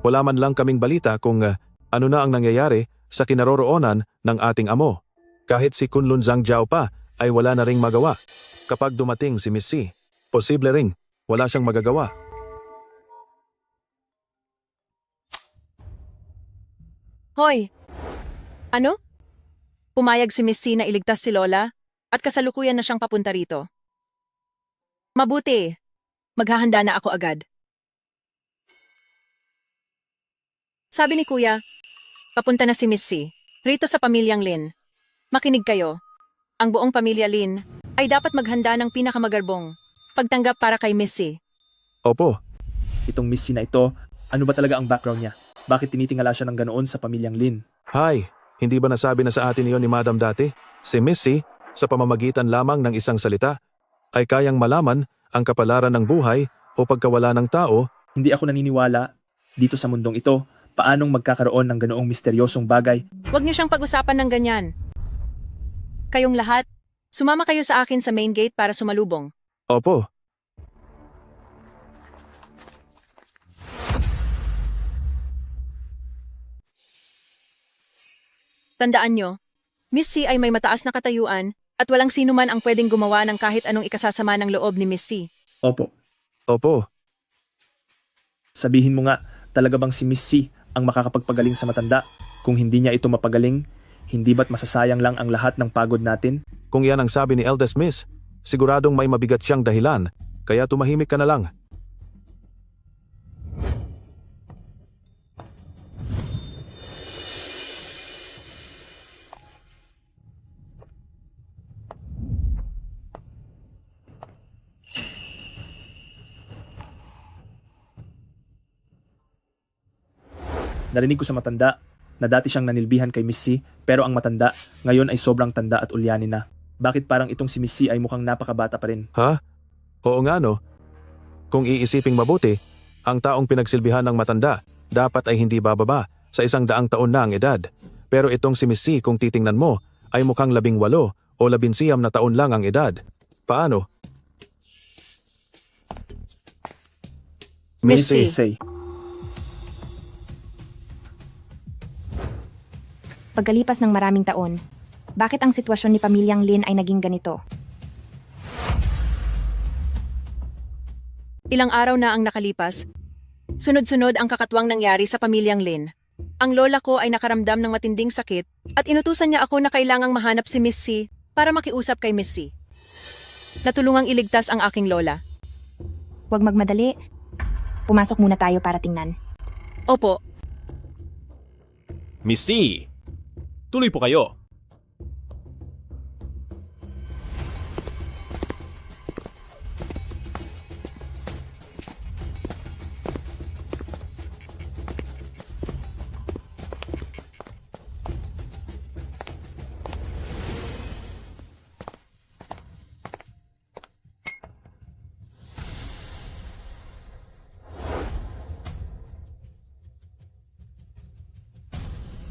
Wala man lang kaming balita kung ano na ang nangyayari sa kinaroroonan ng ating amo. Kahit si Kunlun Zhangjiao pa ay wala na ring magawa. Kapag dumating si Miss C, posible ring wala siyang magagawa. Hoy! Ano? Pumayag si Miss C na iligtas si Lola at kasalukuyan na siyang papunta rito. Mabuti. Maghahanda na ako agad. Sabi ni Kuya, papunta na si Miss C rito sa pamilyang Lin. Makinig kayo. Ang buong pamilya Lin ay dapat maghanda ng pinakamagarbong pagtanggap para kay Miss C. Opo. Itong Miss C na ito, ano ba talaga ang background niya? Bakit tinitingala siya ng ganoon sa pamilyang Lin? Hi, hindi ba nasabi na sa atin iyon ni Madam dati? Si Miss C, sa pamamagitan lamang ng isang salita, ay kayang malaman ang kapalaran ng buhay o pagkawala ng tao. Hindi ako naniniwala dito sa mundong ito paanong magkakaroon ng ganoong misteryosong bagay. Huwag niyo siyang pag-usapan ng ganyan. Kayong lahat, sumama kayo sa akin sa main gate para sumalubong. Opo. Tandaan nyo, Miss C ay may mataas na katayuan at walang sino man ang pwedeng gumawa ng kahit anong ikasasama ng loob ni Miss C. Opo. Opo. Sabihin mo nga, talaga bang si Miss C ang makakapagpagaling sa matanda? Kung hindi niya ito mapagaling, hindi ba't masasayang lang ang lahat ng pagod natin? Kung yan ang sabi ni Eldest Miss, siguradong may mabigat siyang dahilan, kaya tumahimik ka na lang. Narinig ko sa matanda na dati siyang nanilbihan kay Miss C pero ang matanda ngayon ay sobrang tanda at ulyanin na. Bakit parang itong si Miss C ay mukhang napakabata pa rin? Ha? Oo nga no. Kung iisiping mabuti, ang taong pinagsilbihan ng matanda dapat ay hindi bababa sa 100 taon na ang edad. Pero itong si Miss C kung titingnan mo ay mukhang 18 o 19 na taon lang ang edad. Paano? Miss C. Pagkalipas ng maraming taon, bakit ang sitwasyon ni pamilyang Lin ay naging ganito? Ilang araw na ang nakalipas. Sunod-sunod ang kakatwang nangyari sa pamilyang Lin. Ang lola ko ay nakaramdam ng matinding sakit at inutusan niya ako na kailangang mahanap si Miss C para makiusap kay Miss C. Natulungang iligtas ang aking lola. Huwag magmadali. Pumasok muna tayo para tingnan. Opo. Miss C, tuloy po kayo.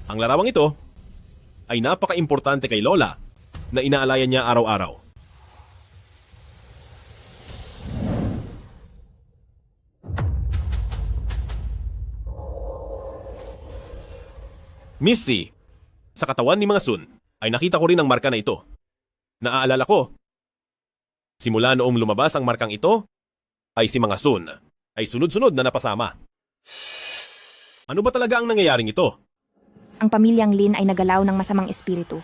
Ang larawang ito ay napaka-importante kay Lola na inaalayan niya araw-araw. Miss C, sa katawan ni mga Sun ay nakita ko rin ang marka na ito. Naaalala ko, simula noong lumabas ang markang ito, ay si mga Sun ay sunod-sunod na napasama. Ano ba talaga ang nangyayaring ito? Ang pamilyang Lin ay nagalaw ng masamang espiritu.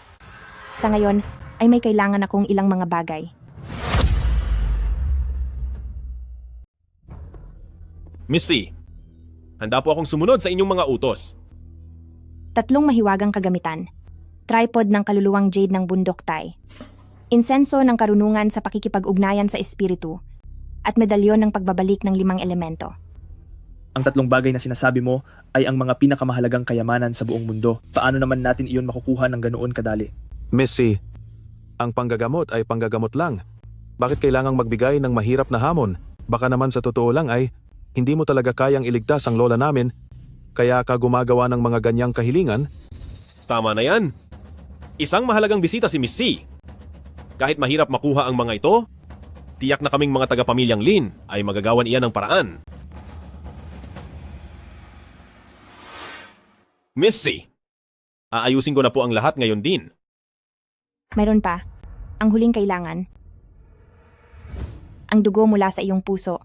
Sa ngayon, ay may kailangan akong ilang mga bagay. Miss C, handa po akong sumunod sa inyong mga utos. 3 mahiwagang kagamitan. tripod ng kaluluwang jade ng bundok tay, insenso ng karunungan sa pakikipag-ugnayan sa espiritu, at medalyon ng pagbabalik ng 5 elemento. Ang 3 bagay na sinasabi mo ay ang mga pinakamahalagang kayamanan sa buong mundo. Paano naman natin iyon makukuha ng ganoon kadali? Miss C, ang panggagamot ay panggagamot lang. Bakit kailangang magbigay ng mahirap na hamon? Baka naman sa totoo lang ay hindi mo talaga kayang iligtas ang lola namin, kaya ka gumagawa ng mga ganyang kahilingan? Tama na yan. Isang mahalagang bisita si Miss C. Kahit mahirap makuha ang mga ito, tiyak na kaming mga taga-pamilyang Lin ay magagawan iyan ng paraan. Miss C, aayusin ko na po ang lahat ngayon din. Mayroon pa, ang huling kailangan. Ang dugo mula sa iyong puso.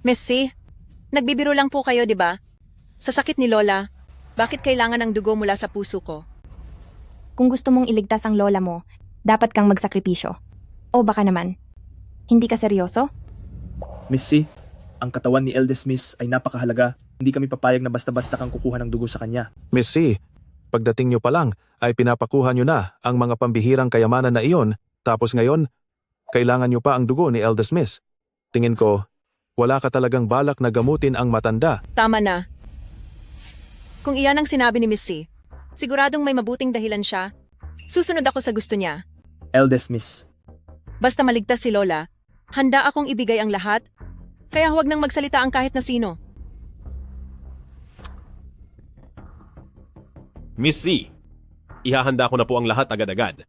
Miss C, nagbibiro lang po kayo, di ba? Sa sakit ni Lola, bakit kailangan ng dugo mula sa puso ko? Kung gusto mong iligtas ang lola mo, dapat kang magsakripisyo. O baka naman, hindi ka seryoso? Miss C, ang katawan ni Eldest Miss ay napakahalaga. Hindi kami papayag na basta-basta kang kukuha ng dugo sa kanya. Miss C, pagdating nyo pa lang ay pinapakuha nyo na ang mga pambihirang kayamanan na iyon, tapos ngayon, kailangan nyo pa ang dugo ni Eldest Miss. Tingin ko, wala ka talagang balak na gamutin ang matanda. Tama na. Kung iyan ang sinabi ni Miss C, siguradong may mabuting dahilan siya. Susunod ako sa gusto niya. Eldest Miss. Basta maligtas si Lola, handa akong ibigay ang lahat, kaya huwag nang magsalita ang kahit na sino. Miss C, ihahanda ko na po ang lahat agad-agad.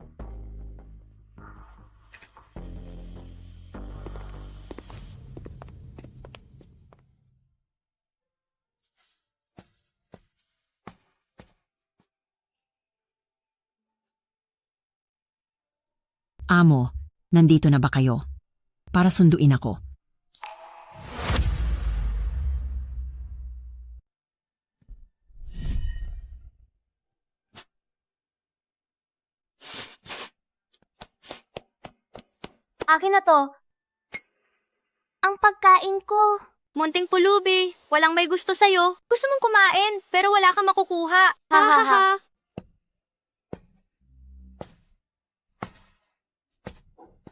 Amo, nandito na ba kayo? Para sunduin ako. Akin na to. Ang pagkain ko. Munting pulubi. Walang may gusto sa'yo. Gusto mong kumain, pero wala kang makukuha. Ha ha ha.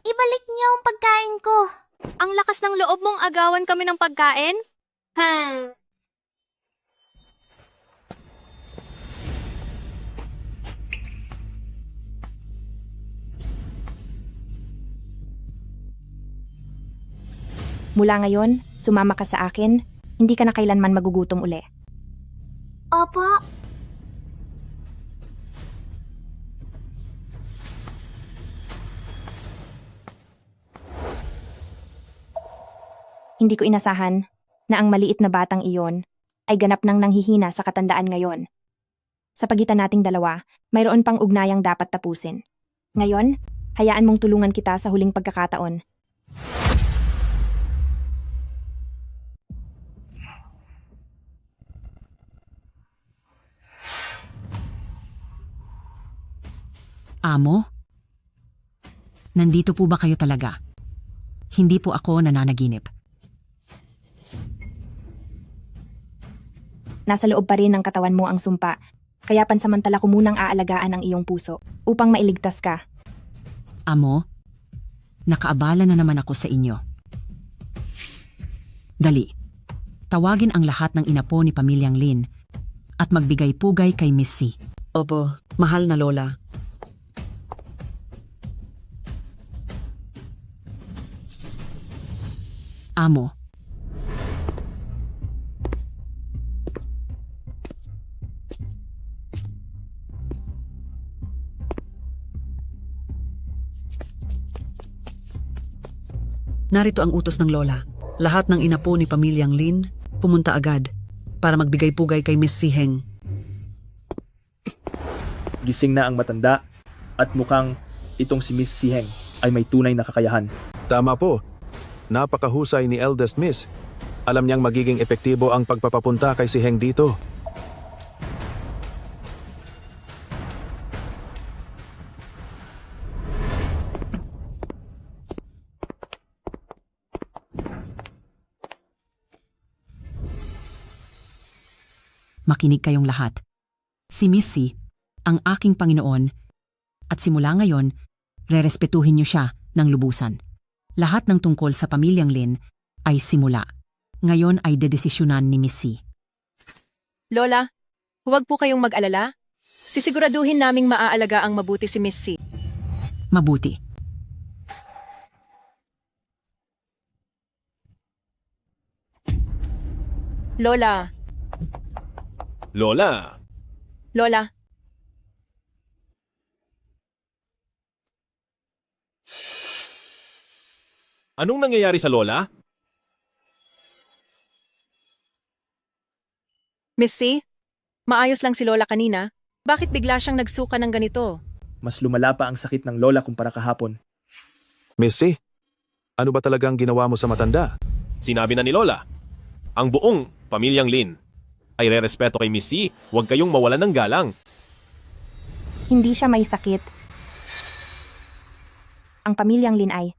Ibalik niyo ang pagkain ko. Ang lakas ng loob mong agawan kami ng pagkain? Mula ngayon, sumama ka sa akin, hindi ka na kailanman magugutom uli. Opo. Hindi ko inasahan na ang maliit na batang iyon ay ganap nang nanghihina sa katandaan ngayon. Sa pagitan nating dalawa, mayroon pang ugnayang dapat tapusin. Ngayon, hayaan mong tulungan kita sa huling pagkakataon. Amo? Nandito po ba kayo talaga? Hindi po ako nananaginip. Nasa loob pa rin ng katawan mo ang sumpa, kaya pansamantala ko munang aalagaan ang iyong puso upang mailigtas ka. Amo, nakaabala na naman ako sa inyo. Dali, tawagin ang lahat ng inapo ni Pamilyang Lin at magbigay-pugay kay Miss C. Opo, mahal na lola. Amo, narito ang utos ng lola. Lahat ng inapo ni Pamilyang Lin pumunta agad para magbigay-pugay kay Miss Siheng. Gising na ang matanda at mukhang itong si Miss Siheng ay may tunay na kakayahan. Tama po. Napakahusay ni Eldest Miss. Alam niyang magiging epektibo ang pagpapapunta kay Siheng dito. Makinig kayong lahat. Si Missy, ang aking Panginoon, at simula ngayon, rerespetuhin niyo siya ng lubusan. Lahat ng tungkol sa pamilyang Lin ay simula. Ngayon ay dedesisyonan ni Missy. Lola, huwag po kayong mag-alala. Sisiguraduhin naming maaalaga ang mabuti si Missy. Mabuti. Lola, Lola, Lola, anong nangyayari sa Lola? Missy, maayos lang si Lola kanina. Bakit bigla siyang nagsuka ng ganito? Mas lumala pa ang sakit ng lola kumpara kahapon. Missy, ano ba talagang ginawa mo sa matanda? Sinabi na ni Lola, ang buong pamilyang Lin ay rerespeto kay Missy. Huwag kayong mawalan ng galang. Hindi siya may sakit. Ang pamilyang Lin ay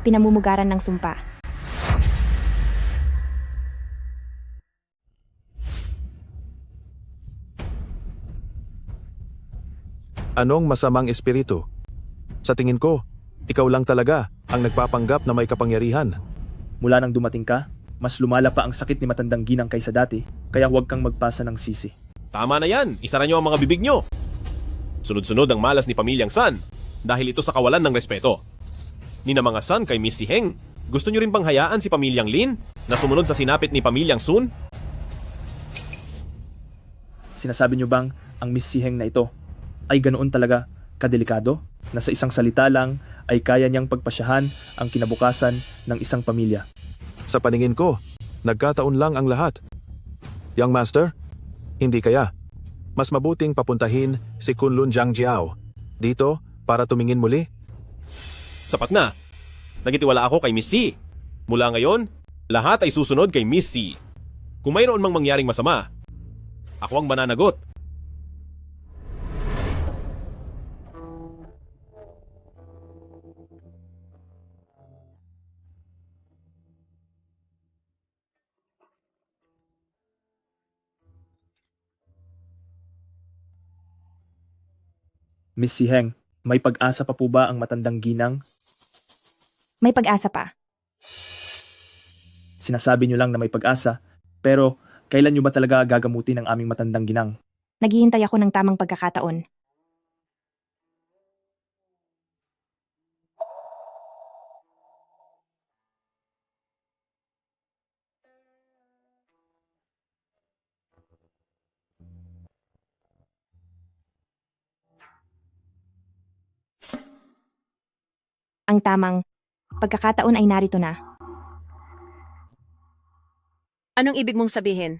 pinamumugaran ng sumpa. Anong masamang espiritu? Sa tingin ko, ikaw lang talaga ang nagpapanggap na may kapangyarihan. Mula nang dumating ka, mas lumala pa ang sakit ni Matandang Ginang kaysa dati, kaya huwag kang magpasa ng sisi. Tama na yan, isara nyo ang mga bibig nyo. Sunod-sunod ang malas ni Pamilyang San dahil ito sa kawalan ng respeto. Ni na mga San kay Miss Si Heng, gusto nyo rin bang hayaan si Pamilyang Lin na sumunod sa sinapit ni Pamilyang Sun? Sinasabi niyo bang ang Miss Si Heng na ito ay ganoon talaga kadelikado na sa isang salita lang ay kaya niyang pagpasyahan ang kinabukasan ng isang pamilya? Sa paningin ko, nagkataon lang ang lahat. Young Master, hindi kaya. Mas mabuting papuntahin si Kunlun Jiangjiao dito para tumingin muli. Sapat na. Nagitiwala ako kay Miss Si. Mula ngayon, lahat ay susunod kay Miss Si. Kung mayroon mang mangyaring masama, ako ang mananagot. Miss Si Heng, may pag-asa pa po ba ang Matandang Ginang? May pag-asa pa. Sinasabi niyo lang na may pag-asa, pero kailan niyo ba talaga gagamutin ang aming Matandang Ginang? Naghihintay ako ng tamang pagkakataon. Ang tamang pagkakataon ay narito na. Anong ibig mong sabihin?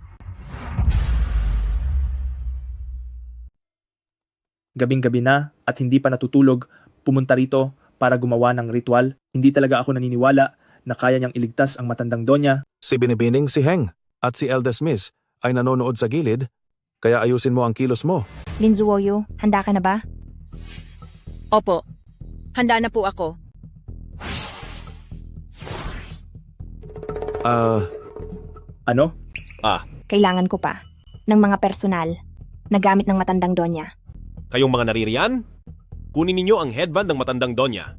Gabing-gabi na at hindi pa natutulog, pumunta rito para gumawa ng ritual. Hindi talaga ako naniniwala na kaya niyang iligtas ang Matandang Donya. Si Binibining Si Heng at si Eldest Miss ay nanonood sa gilid, kaya ayusin mo ang kilos mo. Lin Zuoyo, handa ka na ba? Opo. Handa na po ako. Ano? Kailangan ko pa ng mga personal na gamit ng Matandang Donya. Kayong mga naririyan, kunin ninyo ang headband ng Matandang Donya.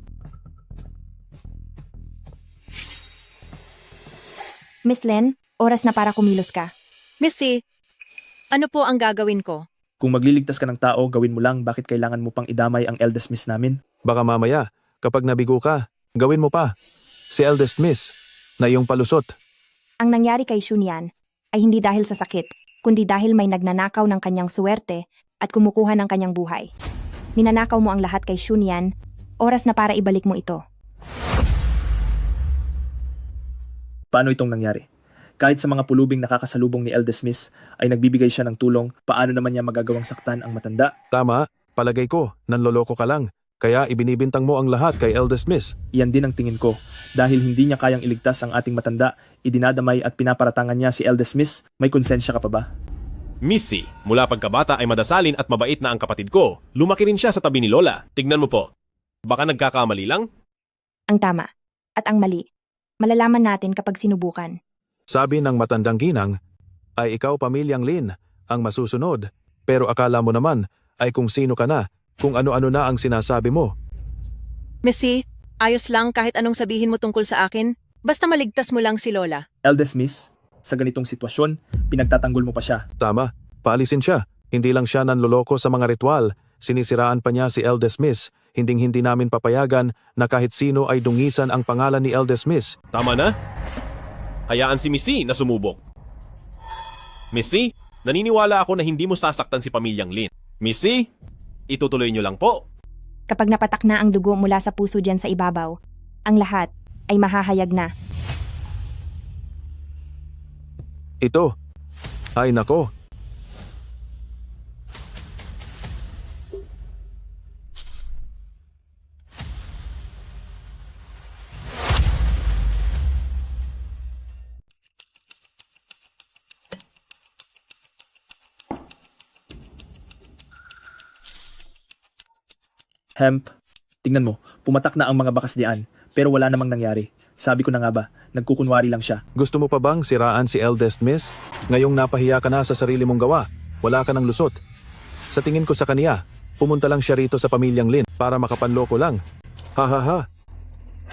Miss Len, oras na para kumilos ka. Missy, ano po ang gagawin ko? Kung magliligtas ka ng tao, gawin mo lang. Bakit kailangan mo pang idamay ang Eldest Miss namin? Baka mamaya, kapag nabigo ka, gawin mo pa. Si Eldest Miss na iyong palusot. Ang nangyari kay Shunyan ay hindi dahil sa sakit, kundi dahil may nagnanakaw ng kanyang suwerte at kumukuha ng kanyang buhay. Ninanakaw mo ang lahat kay Shunyan, oras na para ibalik mo ito. Paano itong nangyari? Kahit sa mga pulubing nakakasalubong ni Eldest Miss ay nagbibigay siya ng tulong, paano naman niya magagawang saktan ang matanda? Tama, palagay ko, nanloloko ka lang. Kaya ibinibintang mo ang lahat kay Eldest Miss. Iyan din ang tingin ko. Dahil hindi niya kayang iligtas ang ating matanda, idinadamay at pinaparatangan niya si Eldest Miss. May konsensya ka pa ba? Missy, mula pagkabata ay madasalin at mabait na ang kapatid ko. Lumaki rin siya sa tabi ni Lola. Tignan mo po. Baka nagkakamali lang? Ang tama at ang mali, malalaman natin kapag sinubukan. Sabi ng Matandang Ginang, ay ikaw pamilyang Lin ang masusunod. Pero akala mo naman ay kung sino ka na, kung ano-ano na ang sinasabi mo. Missy, ayos lang kahit anong sabihin mo tungkol sa akin. Basta maligtas mo lang si Lola. Eldest Miss, sa ganitong sitwasyon, pinagtatanggol mo pa siya. Tama, paalisin siya. Hindi lang siya nanloloko sa mga ritual. Sinisiraan pa niya si Eldest Miss. Hinding-hindi namin papayagan na kahit sino ay dungisan ang pangalan ni Eldest Miss. Tama na. Hayaan si Missy na sumubok. Missy, naniniwala ako na hindi mo sasaktan si pamilyang Lin. Missy, itutuloy niyo lang po. Kapag napatak na ang dugo mula sa puso diyan sa ibabaw, ang lahat ay mahahayag na. Ito. Ay nako. Hemp, tingnan mo, pumatak na ang mga bakas diyan, pero wala namang nangyari. Sabi ko na nga ba, nagkukunwari lang siya. Gusto mo pa bang siraan si Eldest Miss? Ngayong napahiya ka na sa sarili mong gawa, wala ka ng lusot. Sa tingin ko sa kaniya, pumunta lang siya rito sa pamilyang Lin para makapanloko lang. Ha ha ha.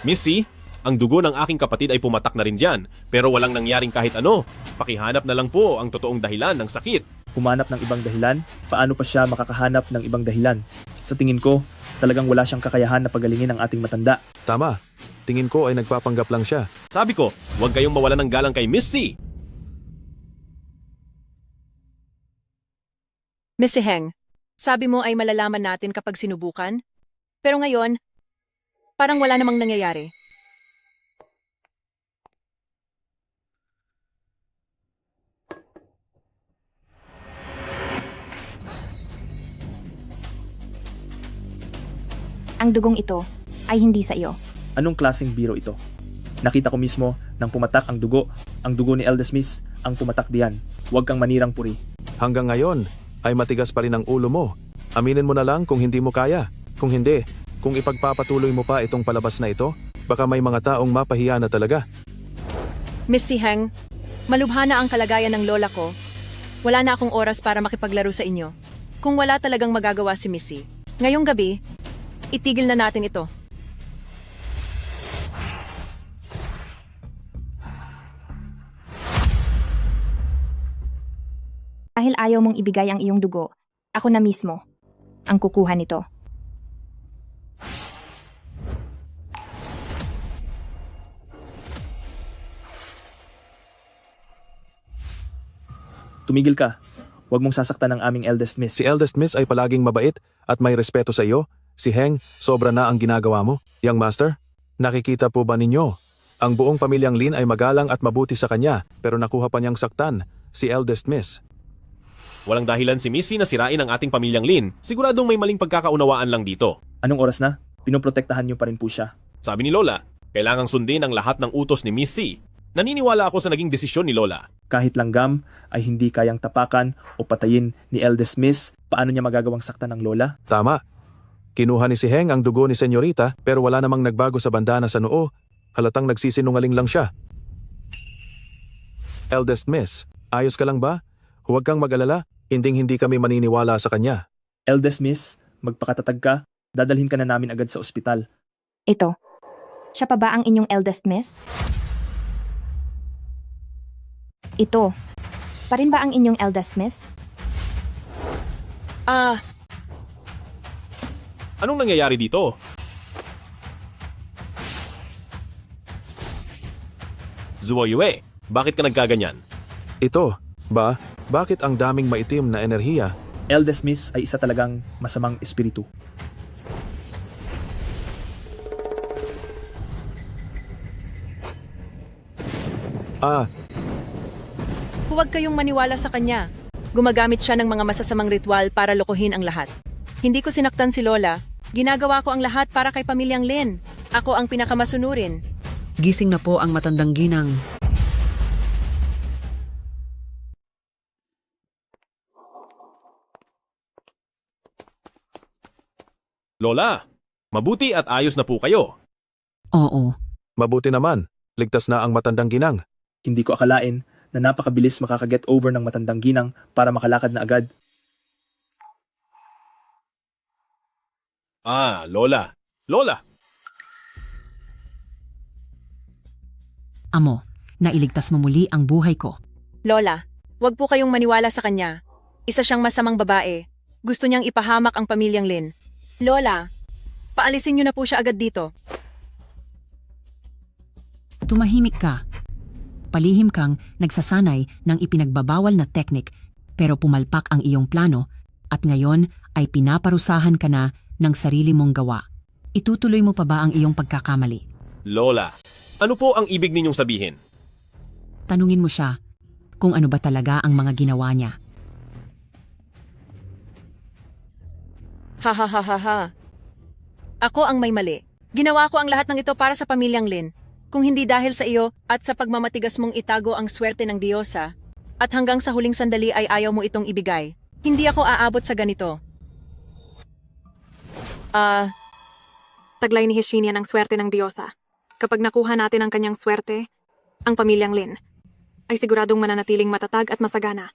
Missy, ang dugo ng aking kapatid ay pumatak na rin dyan, pero walang nangyaring kahit ano. Pakihanap na lang po ang totoong dahilan ng sakit. Humanap ng ibang dahilan? Paano pa siya makakahanap ng ibang dahilan? Sa tingin ko, talagang wala siyang kakayahan na pagalingin ang ating matanda. Tama. Tingin ko ay nagpapanggap lang siya. Sabi ko, huwag kayong mawala ng galang kay Missy. Missy Heng, sabi mo ay malalaman natin kapag sinubukan? Pero ngayon, parang wala namang nangyayari. Ang dugong ito ay hindi sa iyo. Anong klaseng biro ito? Nakita ko mismo nang pumatak ang dugo ni Eldest Miss ang pumatak diyan. Huwag kang manirang puri. Hanggang ngayon, ay matigas pa rin ang ulo mo. Aminin mo na lang kung hindi mo kaya. Kung hindi, kung ipagpapatuloy mo pa itong palabas na ito, baka may mga taong mapahiya na talaga. Missy Heng, malubha na ang kalagayan ng lola ko. Wala na akong oras para makipaglaro sa inyo. Kung wala talagang magagawa si Missy, ngayong gabi, itigil na natin ito. Dahil ayaw mong ibigay ang iyong dugo, ako na mismo ang kukuha nito. Tumigil ka. Huwag mong sasaktan ang aming Eldest Miss. Si Eldest Miss ay palaging mabait at may respeto sa iyo. Si Heng, sobra na ang ginagawa mo. Young Master, nakikita po ba ninyo? Ang buong pamilyang Lin ay magalang at mabuti sa kanya, pero nakuha pa niyang saktan si Eldest Miss. Walang dahilan si Missy na sirain ang ating pamilyang Lin. Siguradong may maling pagkakaunawaan lang dito. Anong oras na? Pinoprotektahan niyo pa rin po siya. Sabi ni Lola, kailangang sundin ang lahat ng utos ni Missy. Naniniwala ako sa naging desisyon ni Lola. Kahit langgam ay hindi kayang tapakan o patayin ni Eldest Miss, paano niya magagawang saktan ng lola? Tama. Kinuha ni si Heng ang dugo ni Senyorita pero wala namang nagbago sa bandana sa noo. Halatang nagsisinungaling lang siya. Eldest Miss, ayos ka lang ba? Huwag kang mag-alala, hindi kami maniniwala sa kanya. Eldest Miss, magpakatatag ka, dadalhin ka na namin agad sa ospital. Ito, siya pa ba ang inyong Eldest Miss? Ito, pa rin ba ang inyong Eldest Miss? Anong nangyayari dito? Zuoyue, bakit ka nagkaganyan? Ito, ba? Bakit ang daming maitim na enerhiya? Eldest Miss ay isa talagang masamang espiritu. Huwag kayong maniwala sa kanya. Gumagamit siya ng mga masasamang ritual para lokohin ang lahat. Hindi ko sinaktan si Lola. Ginagawa ko ang lahat para kay pamilyang Lin. Ako ang pinakamasunurin. Gising na po ang matandang ginang. Lola, mabuti at ayos na po kayo. Oo. Mabuti naman, ligtas na ang matandang ginang. Hindi ko akalain na napakabilis makaka-get over ng matandang ginang para makalakad na agad. Ah, Lola. Lola! Amo, nailigtas mo muli ang buhay ko. Lola, wag po kayong maniwala sa kanya. Isa siyang masamang babae. Gusto niyang ipahamak ang pamilyang Lin. Lola, paalisin niyo na po siya agad dito. Tumahimik ka. Palihim kang nagsasanay ng ipinagbabawal na teknik pero pumalpak ang iyong plano at ngayon ay pinaparusahan ka na ng sarili mong gawa. Itutuloy mo pa ba ang iyong pagkakamali? Lola, ano po ang ibig ninyong sabihin? Tanungin mo siya kung ano ba talaga ang mga ginawa niya. Ha ha ha ha ha. Ako ang may mali. Ginawa ko ang lahat ng ito para sa pamilyang Lin. Kung hindi dahil sa iyo at sa pagmamatigas mong itago ang swerte ng Diyosa, at hanggang sa huling sandali ay ayaw mo itong ibigay, hindi ako aabot sa ganito. Taglay ni Heshinia ng swerte ng Diyosa. Kapag nakuha natin ang kanyang swerte, ang pamilyang Lin ay siguradong mananatiling matatag at masagana.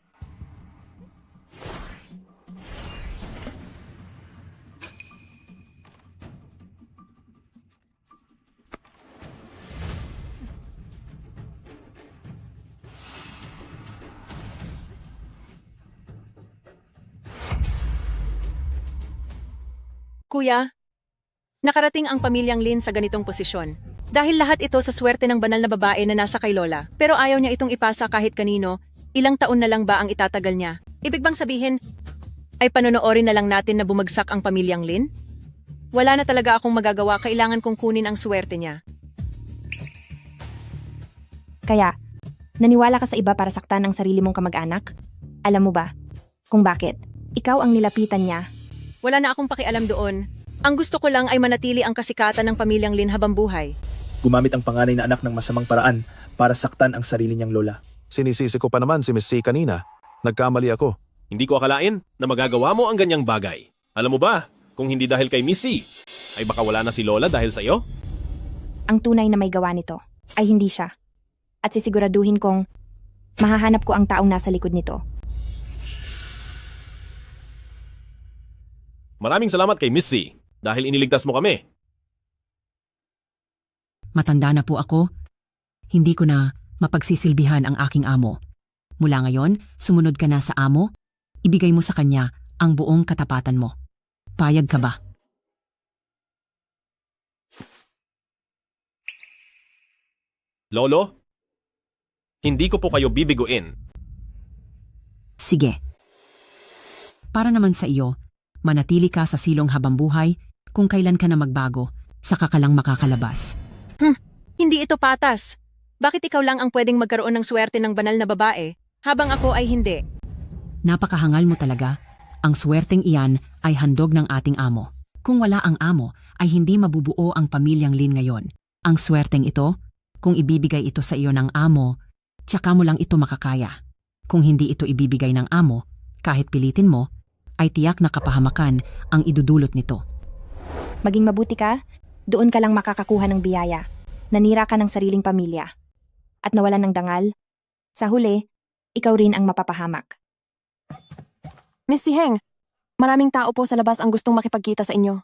Kuya, nakarating ang pamilyang Lin sa ganitong posisyon. Dahil lahat ito sa swerte ng banal na babae na nasa kay Lola. Pero ayaw niya itong ipasa kahit kanino, ilang taon na lang ba ang itatagal niya? Ibig bang sabihin, ay panonoorin na lang natin na bumagsak ang pamilyang Lin? Wala na talaga akong magagawa, kailangan kong kunin ang swerte niya. Kaya, naniwala ka sa iba para saktan ang sarili mong kamag-anak? Alam mo ba kung bakit? Ikaw ang nilapitan niya. Wala na akong pakialam doon. Ang gusto ko lang ay manatili ang kasikatan ng pamilyang Lin habang buhay. Gumamit ang panganay na anak ng masamang paraan para saktan ang sarili niyang lola. Sinisisi ko pa naman si Miss C kanina. Nagkamali ako. Hindi ko akalain na magagawa mo ang ganyang bagay. Alam mo ba, kung hindi dahil kay Miss C, ay baka wala na si Lola dahil sa iyo? Ang tunay na may gawa nito ay hindi siya. At sisiguraduhin kong mahahanap ko ang taong nasa likod nito. Maraming salamat kay Miss C dahil iniligtas mo kami. Matanda na po ako. Hindi ko na mapagsisilbihan ang aking amo. Mula ngayon, sumunod ka na sa amo. Ibigay mo sa kanya ang buong katapatan mo. Payag ka ba? Lolo, hindi ko po kayo bibiguin. Sige. Para naman sa iyo, manatili ka sa silong habang buhay kung kailan ka na magbago, saka ka lang makakalabas. Hindi ito patas. Bakit ikaw lang ang pwedeng magkaroon ng swerte ng banal na babae, habang ako ay hindi? Napakahangal mo talaga. Ang swerteng iyan ay handog ng ating amo. Kung wala ang amo, ay hindi mabubuo ang pamilyang Lin ngayon. Ang swerteng ito, kung ibibigay ito sa iyo ng amo, tsaka mo lang ito makakaya. Kung hindi ito ibibigay ng amo, kahit pilitin mo, ay tiyak na kapahamakan ang idudulot nito. Maging mabuti ka, doon ka lang makakakuha ng biyaya. Nanira ka ng sariling pamilya. At nawalan ng dangal. Sa huli, ikaw rin ang mapapahamak. Miss Siheng, maraming tao po sa labas ang gustong makipagkita sa inyo.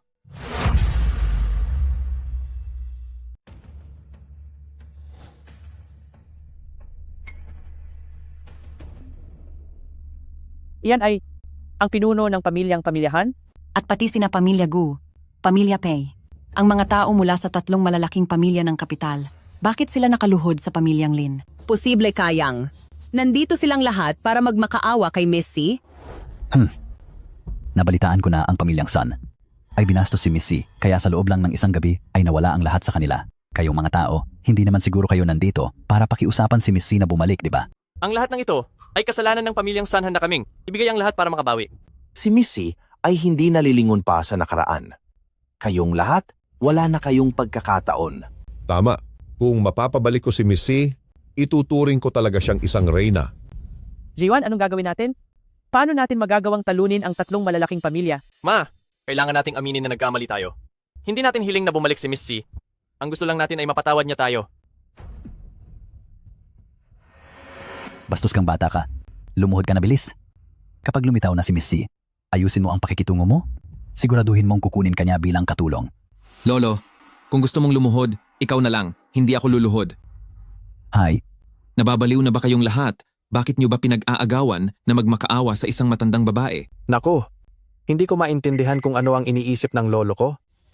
Iyan ay ang pinuno ng pamilyang pamilyahan? At pati sina Pamilya Gu, Pamilya Pei, ang mga tao mula sa tatlong malalaking pamilya ng kapital. Bakit sila nakaluhod sa pamilyang Lin? Posible kayang. Nandito silang lahat para magmakaawa kay Miss C? Nabalitaan ko na ang pamilyang Sun. Ay binastos si Miss C, kaya sa loob lang ng isang gabi ay nawala ang lahat sa kanila. Kayong mga tao, hindi naman siguro kayo nandito para pakiusapan si Miss C na bumalik, di ba? Ang lahat ng ito ay kasalanan ng pamilyang Sun handa kaming. Ibigay ang lahat para makabawi. Si Missy ay hindi nalilingon pa sa nakaraan. Kayong lahat, wala na kayong pagkakataon. Tama. Kung mapapabalik ko si Missy, ituturing ko talaga siyang isang reyna. Jiwan, anong gagawin natin? Paano natin magagawang talunin ang tatlong malalaking pamilya? Ma, kailangan nating aminin na nagkamali tayo. Hindi natin hiling na bumalik si Miss C. Ang gusto lang natin ay mapatawad niya tayo. Bastos kang bata ka. Lumuhod ka na bilis. Kapag lumitaw na si Miss C, ayusin mo ang pakikitungo mo. Siguraduhin mong kukunin ka niya bilang katulong. Lolo, kung gusto mong lumuhod, ikaw na lang. Hindi ako luluhod. Hay. Nababaliw na ba kayong lahat? Bakit niyo ba pinag-aagawan na magmakaawa sa isang matandang babae? Nako, hindi ko maintindihan kung ano ang iniisip ng lolo ko.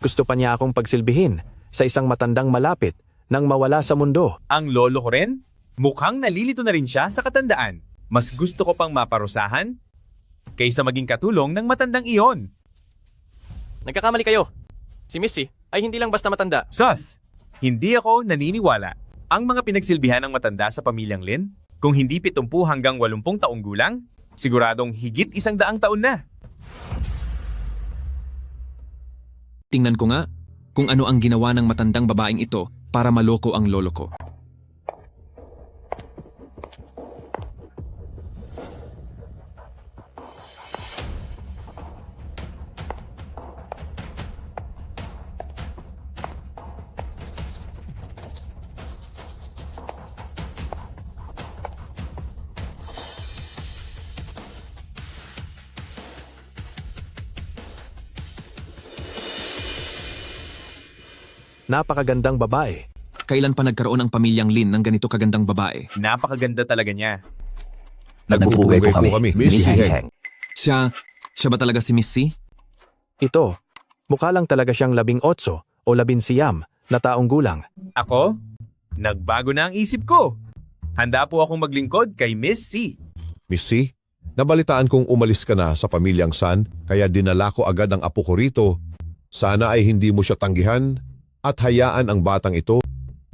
Gusto pa niya akong pagsilbihin sa isang matandang malapit nang mawala sa mundo. Ang lolo ko rin? Mukhang nalilito na rin siya sa katandaan. Mas gusto ko pang maparusahan kaysa maging katulong ng matandang iyon. Nagkakamali kayo. Si Missy ay hindi lang basta matanda. Sus, hindi ako naniniwala. Ang mga pinagsilbihan ng matanda sa pamilyang Lin, kung hindi 70 hanggang 80 taong gulang, siguradong higit 100 taon na. Tingnan ko nga kung ano ang ginawa ng matandang babaeng ito para maloko ang lolo ko. Napakagandang babae. Kailan pa nagkaroon ang pamilyang Lin ng ganito kagandang babae? Napakaganda talaga niya. Nagpupugay po kami, Miss Heng. Siya ba talaga si Miss C? Ito, mukha lang talaga siyang 18 o 19 na taong gulang. Ako? Nagbago na ang isip ko. Handa po akong maglingkod kay Miss C. Miss C, nabalitaan kong umalis ka na sa pamilyang San, kaya dinala ko agad ang apo ko rito. Sana ay hindi mo siya tanggihan at hayaan ang batang ito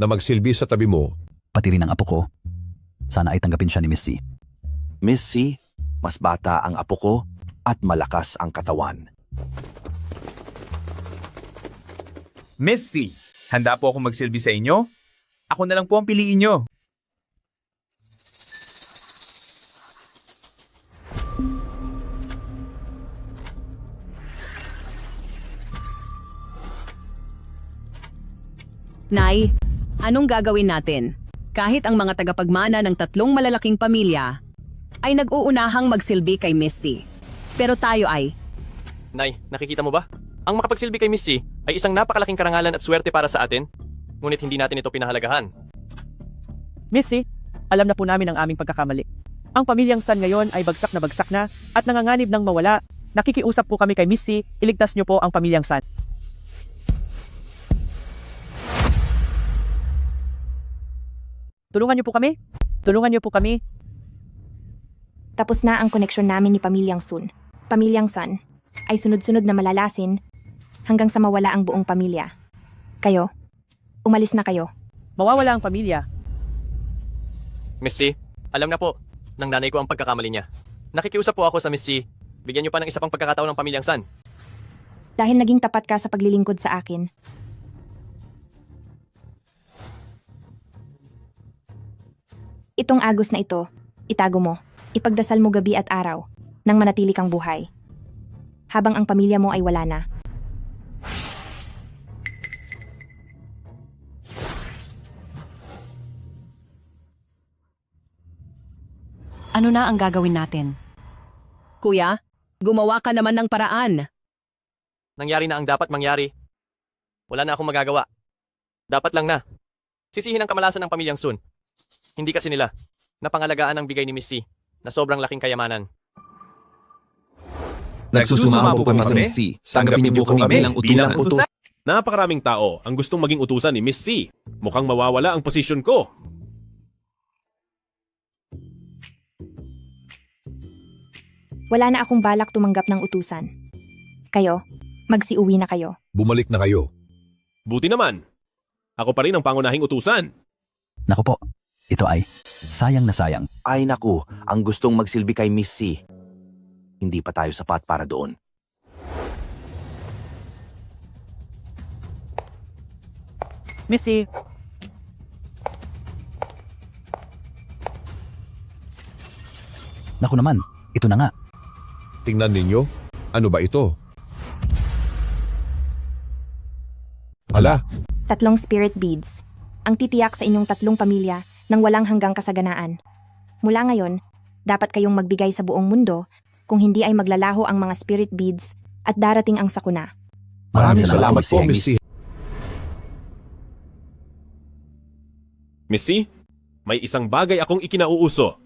na magsilbi sa tabi mo. Pati rin ang apo ko. Sana ay tanggapin siya ni Miss C. Miss C, mas bata ang apo ko at malakas ang katawan. Miss C, handa po akong magsilbi sa inyo? Ako na lang po ang piliin nyo. Nay, anong gagawin natin? Kahit ang mga tagapagmana ng 3 malalaking pamilya ay nag-uunahang magsilbi kay Miss C. Pero tayo ay... Nay, nakikita mo ba? Ang makapagsilbi kay Miss C ay isang napakalaking karangalan at swerte para sa atin. Ngunit hindi natin ito pinahalagahan. Miss C, alam na po namin ang aming pagkakamali. Ang pamilyang San ngayon ay bagsak na at nanganganib ng mawala. Nakikiusap po kami kay Miss C, iligtas niyo po ang pamilyang San. Tulungan niyo po kami? Tulungan niyo po kami? Tapos na ang koneksyon namin ni Pamilyang Sun. Pamilyang Sun ay sunod-sunod na malalasin hanggang sa mawala ang buong pamilya. Kayo, umalis na kayo. Mawawala ang pamilya. Miss C, alam na po, ng nanay ko ang pagkakamali niya. Nakikiusap po ako sa Miss C. Bigyan niyo pa ng isa pang pagkakataon ng pamilyang San. Dahil naging tapat ka sa paglilingkod sa akin. Itong agos na ito, itago mo. Ipagdasal mo gabi at araw nang manatili kang buhay. Habang ang pamilya mo ay wala na. Ano na ang gagawin natin? Kuya, gumawa ka naman ng paraan. Nangyari na ang dapat mangyari. Wala na akong magagawa. Dapat lang na. Sisihin ang kamalasan ng pamilyang Sun. Hindi kasi nila. Napangalagaan ang bigay ni Miss C na sobrang laking kayamanan. Nagsusumama po kami sa Miss C. Tanggapin niyo po kami bilang utusan. Napakaraming tao ang gustong maging utusan ni Miss C. Mukhang mawawala ang posisyon ko. Wala na akong balak tumanggap ng utusan. Kayo, magsiuwi na kayo. Bumalik na kayo. Buti naman. Ako pa rin ang pangunahing utusan. Naku po, ito ay sayang na sayang. Ay naku, ang gustong magsilbi kay Miss C. Hindi pa tayo sapat para doon. Miss C, Naku naman, ito na nga. Tingnan ninyo, ano ba ito? Hala, 3 spirit beads. Ang titiyak sa inyong 3 pamilya nang walang hanggang kasaganaan. Mula ngayon, dapat kayong magbigay sa buong mundo, kung hindi ay maglalaho ang mga spirit beads at darating ang sakuna. Maraming salamat po, Miss C. Miss C, may isang bagay akong ikinauuso.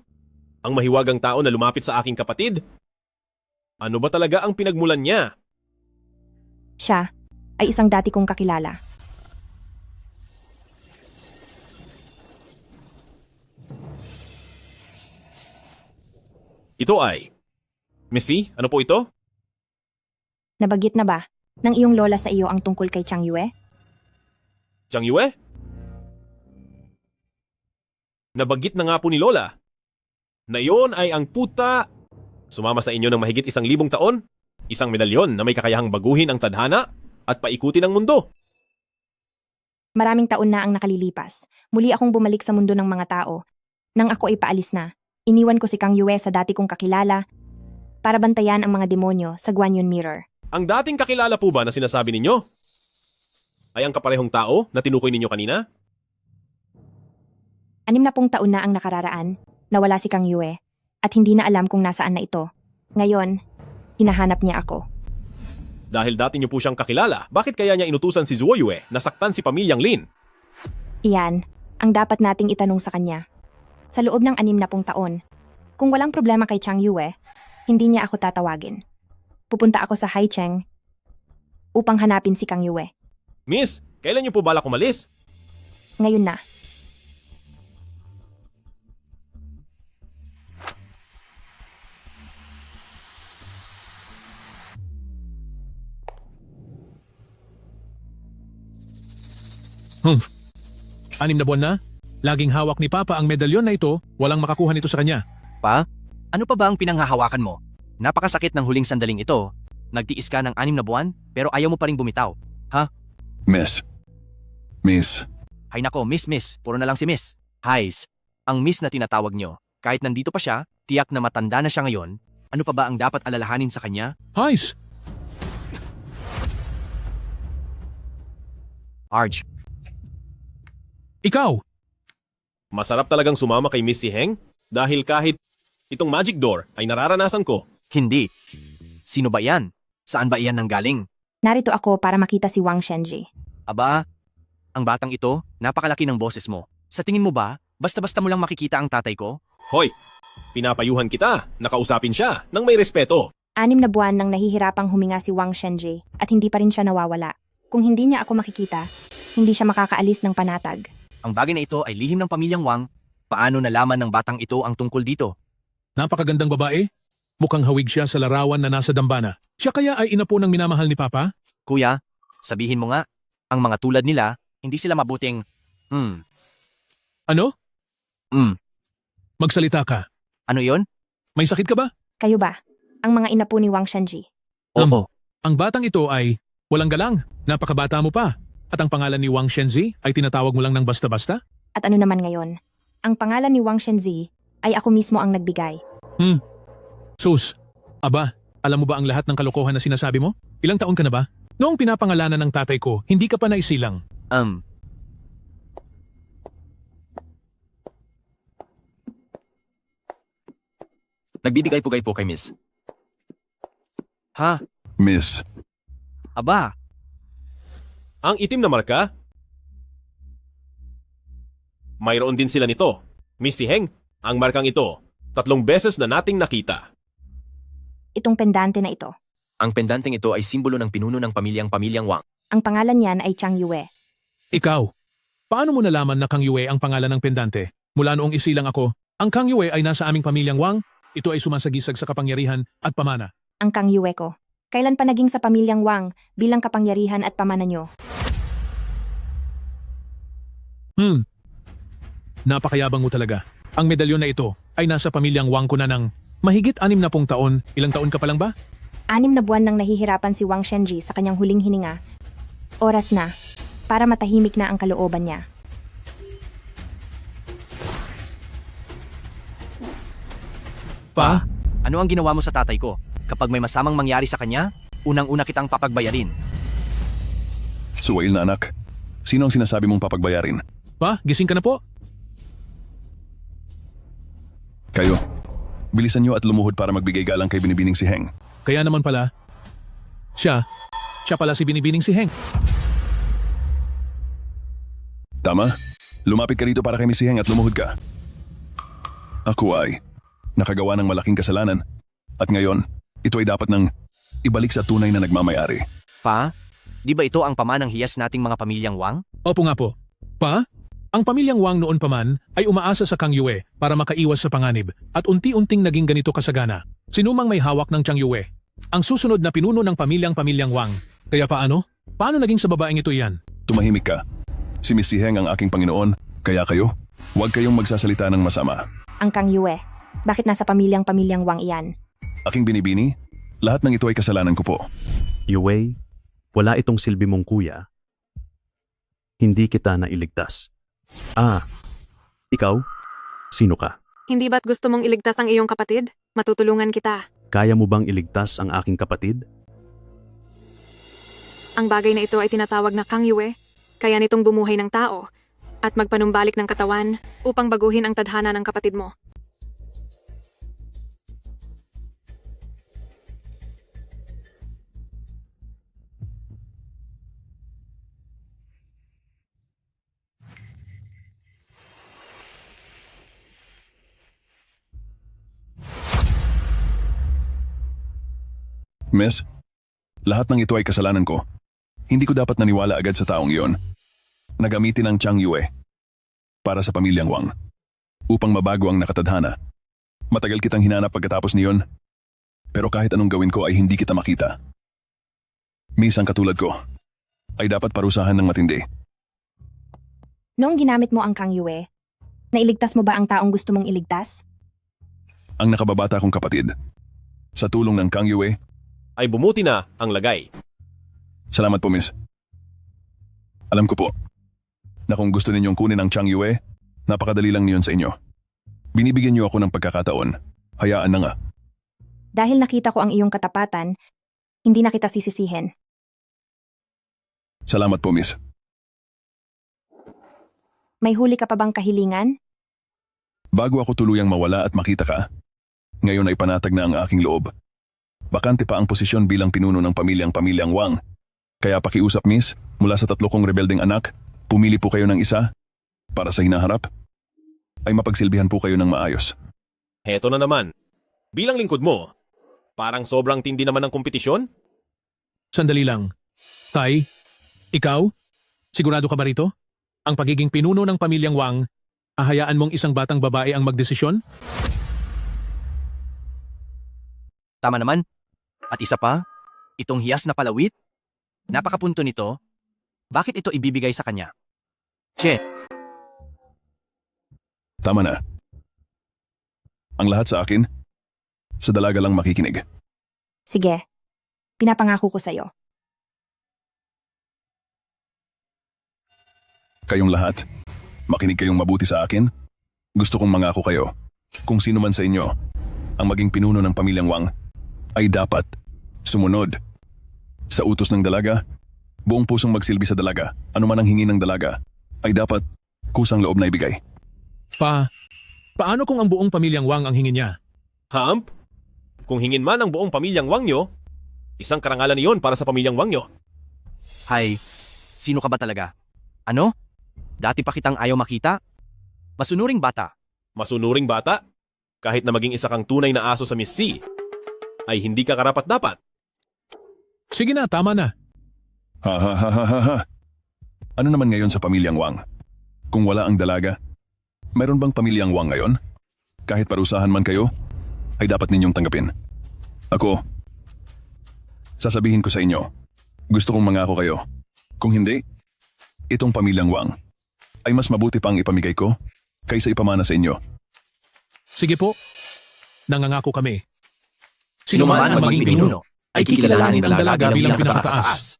Ang mahiwagang tao na lumapit sa aking kapatid? Ano ba talaga ang pinagmulan niya? Siya ay isang dati kong kakilala. Ito ay... Miss C, ano po ito? Nabanggit na ba ng iyong lola sa iyo ang tungkol kay Chang Yue? Chang Yue? Nabanggit na nga po ni Lola na iyon ay ang puta sumama sa inyo ng mahigit 1,000 taon, isang medalyon na may kakayahang baguhin ang tadhana at paikutin ang mundo. Maraming taon na ang nakalilipas. Muli akong bumalik sa mundo ng mga tao. Nang ako ay paalis na, iniwan ko si Kang Yue sa dati kong kakilala para bantayan ang mga demonyo sa Guanyin Mirror. Ang dating kakilala po ba na sinasabi ninyo ay ang kaparehong tao na tinukoy ninyo kanina? 60 taon na ang nakararaan, nawala si Kang Yue, at hindi na alam kung nasaan na ito. Ngayon, hinahanap niya ako. Dahil dati niyo po siyang kakilala, bakit kaya niya inutusan si Zuo Yue na saktan si pamilyang Lin? Iyan, ang dapat nating itanong sa kanya. Sa loob ng 60 taon, kung walang problema kay Chang Yue, hindi niya ako tatawagin. Pupunta ako sa Haicheng upang hanapin si Kang Yue. Miss, kailan niyo po balak umalis? Ngayon na. Anim na buwan na? Laging hawak ni Papa ang medalyon na ito, walang makakuha nito sa kanya. Pa, ano pa ba ang pinanghahawakan mo? Napakasakit ng huling sandaling ito. Nagtiis ka ng 6 na buwan, pero ayaw mo pa rin bumitaw. Ha? Miss. Hay nako, miss, puro na lang si miss. Highs, ang miss na tinatawag nyo. Kahit nandito pa siya, tiyak na matanda na siya ngayon, ano pa ba ang dapat alalahanin sa kanya? Highs! Arj. Ikaw! Masarap talagang sumama kay Miss Si Heng dahil kahit itong magic door ay nararanasan ko. Hindi. Sino ba yan? Saan ba iyan nanggaling? Narito ako para makita si Wang Shenji. Aba, ang batang ito, napakalaki ng boses mo. Sa tingin mo ba, basta-basta mo lang makikita ang tatay ko? Hoy, pinapayuhan kita, nakausapin siya nang may respeto. 6 na buwan nang nahihirapang huminga si Wang Shenji at hindi pa rin siya nawawala. Kung hindi niya ako makikita, hindi siya makakaalis ng panatag. Ang bagay na ito ay lihim ng pamilyang Wang. Paano nalaman ng batang ito ang tungkol dito? Napakagandang babae. Mukhang hawig siya sa larawan na nasa dambana. Siya kaya ay ina po ng minamahal ni Papa? Kuya, sabihin mo nga, ang mga tulad nila, hindi sila mabuting... Ano? Magsalita ka. Ano yon? May sakit ka ba? Kayo ba? Ang mga ina po ni Wang Shenji. Oo. Ang batang ito ay walang galang. Napakabata mo pa. At ang pangalan ni Wang Shenzi ay tinatawag mo lang ng basta-basta? At ano naman ngayon? Ang pangalan ni Wang Shenzi ay ako mismo ang nagbigay. Sus, aba, alam mo ba ang lahat ng kalokohan na sinasabi mo? Ilang taon ka na ba? Noong pinapangalanan ng tatay ko, hindi ka pa naisilang. Nagbibigay-pugay po kay Miss. Ha? Miss. Aba, Ang itim na marka? Mayroon din sila nito. Miss Si Heng, ang markang ito, 3 beses na nating nakita. Itong pendante na ito. ang pendanteng ito ay simbolo ng pinuno ng pamilyang Wang. Ang pangalan niyan ay Chang Yue. Ikaw, paano mo nalaman na Kang Yue ang pangalan ng pendante? Mula noong isilang ako, ang Kang Yue ay nasa aming pamilyang Wang. Ito ay sumasagisag sa kapangyarihan at pamana. Ang Kang Yue ko. Kailan pa naging sa pamilyang Wang bilang kapangyarihan at pamana nyo? Napakayabang mo talaga. Ang medalyon na ito ay nasa pamilyang Wang ko na ng mahigit 60 taon. Ilang taon ka pa lang ba? 6 na buwan nang nahihirapan si Wang Shenji sa kanyang huling hininga. Oras na para matahimik na ang kalooban niya. Pa? Ano ang ginawa mo sa tatay ko? Kapag may masamang mangyari sa kanya, unang-una kitang papagbayarin. Suwail na anak. Sino ang sinasabi mong papagbayarin? Pa, gising ka na po? Kayo, bilisan niyo at lumuhod para magbigay galang kay binibining si Heng. Kaya naman pala, siya pala si binibining si Heng. Tama? Lumapit ka rito para kay Miss Heng at lumuhod ka. Ako ay nakagawa ng malaking kasalanan at ngayon, ito ay dapat nang ibalik sa tunay na nagmamayari. Pa, di ba ito ang pamanang hiyas nating mga pamilyang Wang? Opo nga po. Pa, ang pamilyang Wang noon pa man ay umaasa sa Kang Yue para makaiwas sa panganib at unti-unting naging ganito kasagana. Sinumang may hawak ng Chang Yue, ang susunod na pinuno ng pamilyang Wang. Kaya paano? Paano naging sa babaeng ito iyan? Tumahimik ka. Si Miss Heng ang aking Panginoon, kaya kayo, huwag kayong magsasalita ng masama. Ang Kang Yue, bakit nasa pamilyang Wang iyan? Aking binibini, lahat ng ito ay kasalanan ko po. Yue, wala itong silbi mong kuya. Hindi kita nailigtas. Ikaw? Sino ka? Hindi ba't gusto mong iligtas ang iyong kapatid? Matutulungan kita. Kaya mo bang iligtas ang aking kapatid? Ang bagay na ito ay tinatawag na Kang Yue, kaya nitong bumuhay ng tao at magpanumbalik ng katawan upang baguhin ang tadhana ng kapatid mo. Miss, lahat ng ito ay kasalanan ko. Hindi ko dapat naniwala agad sa taong iyon. Nagamitin ang Chang Yue para sa pamilyang Wang upang mabago ang nakatadhana. Matagal kitang hinanap pagkatapos niyon, pero kahit anong gawin ko ay hindi kita makita. Miss, ang katulad ko ay dapat parusahan ng matindi. Noong ginamit mo ang Kang Yue, nailigtas mo ba ang taong gusto mong iligtas? Ang nakababata kong kapatid, sa tulong ng Kang Yue, Ay bumuti na ang lagay. salamat po, Miss. Alam ko po na kung gusto ninyong kunin ang Chang Yue, napakadali lang niyon sa inyo. Binibigyan niyo ako ng pagkakataon. Hayaan na nga. Dahil nakita ko ang iyong katapatan, hindi na kita sisisihin. Salamat po, Miss. May huli ka pa bang kahilingan? Bago ako tuluyang mawala at makita ka, ngayon ay panatag na ang aking loob. Bakante pa ang posisyon bilang pinuno ng pamilyang Wang. Kaya pakiusap, Miss, mula sa 3 kong rebeldeng anak, pumili po kayo ng isa para sa hinaharap ay mapagsilbihan po kayo ng maayos. Heto na naman. Bilang lingkod mo, parang sobrang tindi naman ng kompetisyon? Sandali lang. Tay, ikaw? Sigurado ka ba rito? Ang pagiging pinuno ng pamilyang Wang, ahayaan mong isang batang babae ang magdesisyon? Tama naman. At isa pa, itong hiyas na palawit, napakapunto nito, bakit ito ibibigay sa kanya? Che, Tama na. Ang lahat sa akin, sa dalaga lang makikinig. Sige, pinapangako ko sa'yo. Kayong lahat, makinig kayong mabuti sa akin. Gusto kong mangako kayo, kung sino man sa inyo, ang maging pinuno ng pamilyang Wang, ay dapat sumunod sa utos ng dalaga, buong pusong magsilbi sa dalaga, anuman ang hingi ng dalaga, ay dapat kusang loob na ibigay. Paano kung ang buong pamilyang Wang ang hingin niya? Hamp? Kung hingin man ang buong pamilyang Wang nyo, isang karangalan niyon para sa pamilyang Wang nyo. Hay, sino ka ba talaga? Ano? Dati pa kitang ayaw makita? Masunuring bata. Masunuring bata? Kahit na maging isa kang tunay na aso sa Miss C, ay hindi ka karapat-dapat. Sige na, tama na. Ha. Ano naman ngayon sa pamilyang Wang? Kung wala ang dalaga, mayroon bang pamilyang Wang ngayon? Kahit parusahan man kayo, ay dapat ninyong tanggapin. Ako, sasabihin ko sa inyo, gusto kong mangako kayo. Kung hindi, itong pamilyang Wang ay mas mabuti pang ipamigay ko kaysa ipamana sa inyo. Sige po, nangangako kami. Sino man ang maging pinuno, ay kikilalanin ng dalaga bilang pinakataas.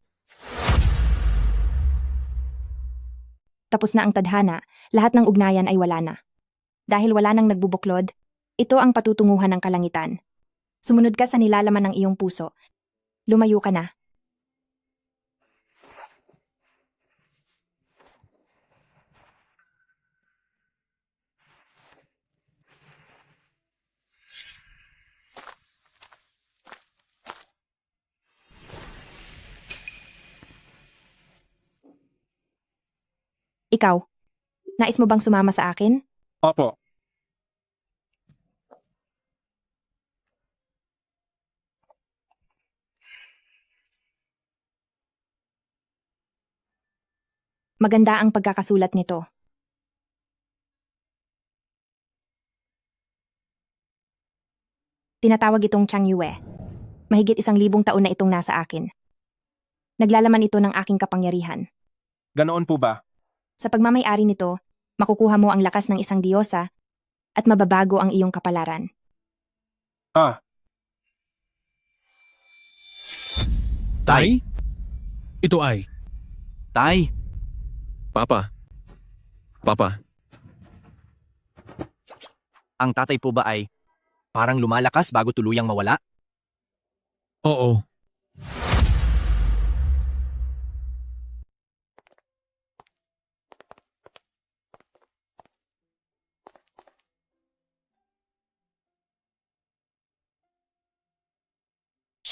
Tapos na ang tadhana, lahat ng ugnayan ay wala na. Dahil wala nang nagbubuklod, ito ang patutunguhan ng kalangitan. Sumunod ka sa nilalaman ng iyong puso. Lumayo ka na. Ikaw, nais mo bang sumama sa akin? Opo. Maganda ang pagkakasulat nito. Tinatawag itong Chang Yue. Mahigit 1,000 taon na itong nasa akin. Naglalaman ito ng aking kapangyarihan. Ganoon po ba? Sa pagmamayari nito, makukuha mo ang lakas ng isang diyosa at mababago ang iyong kapalaran. Ah, Tay? Ito ay. Tay! Papa. Papa. Ang tatay po ba ay parang lumalakas bago tuluyang mawala? Oo.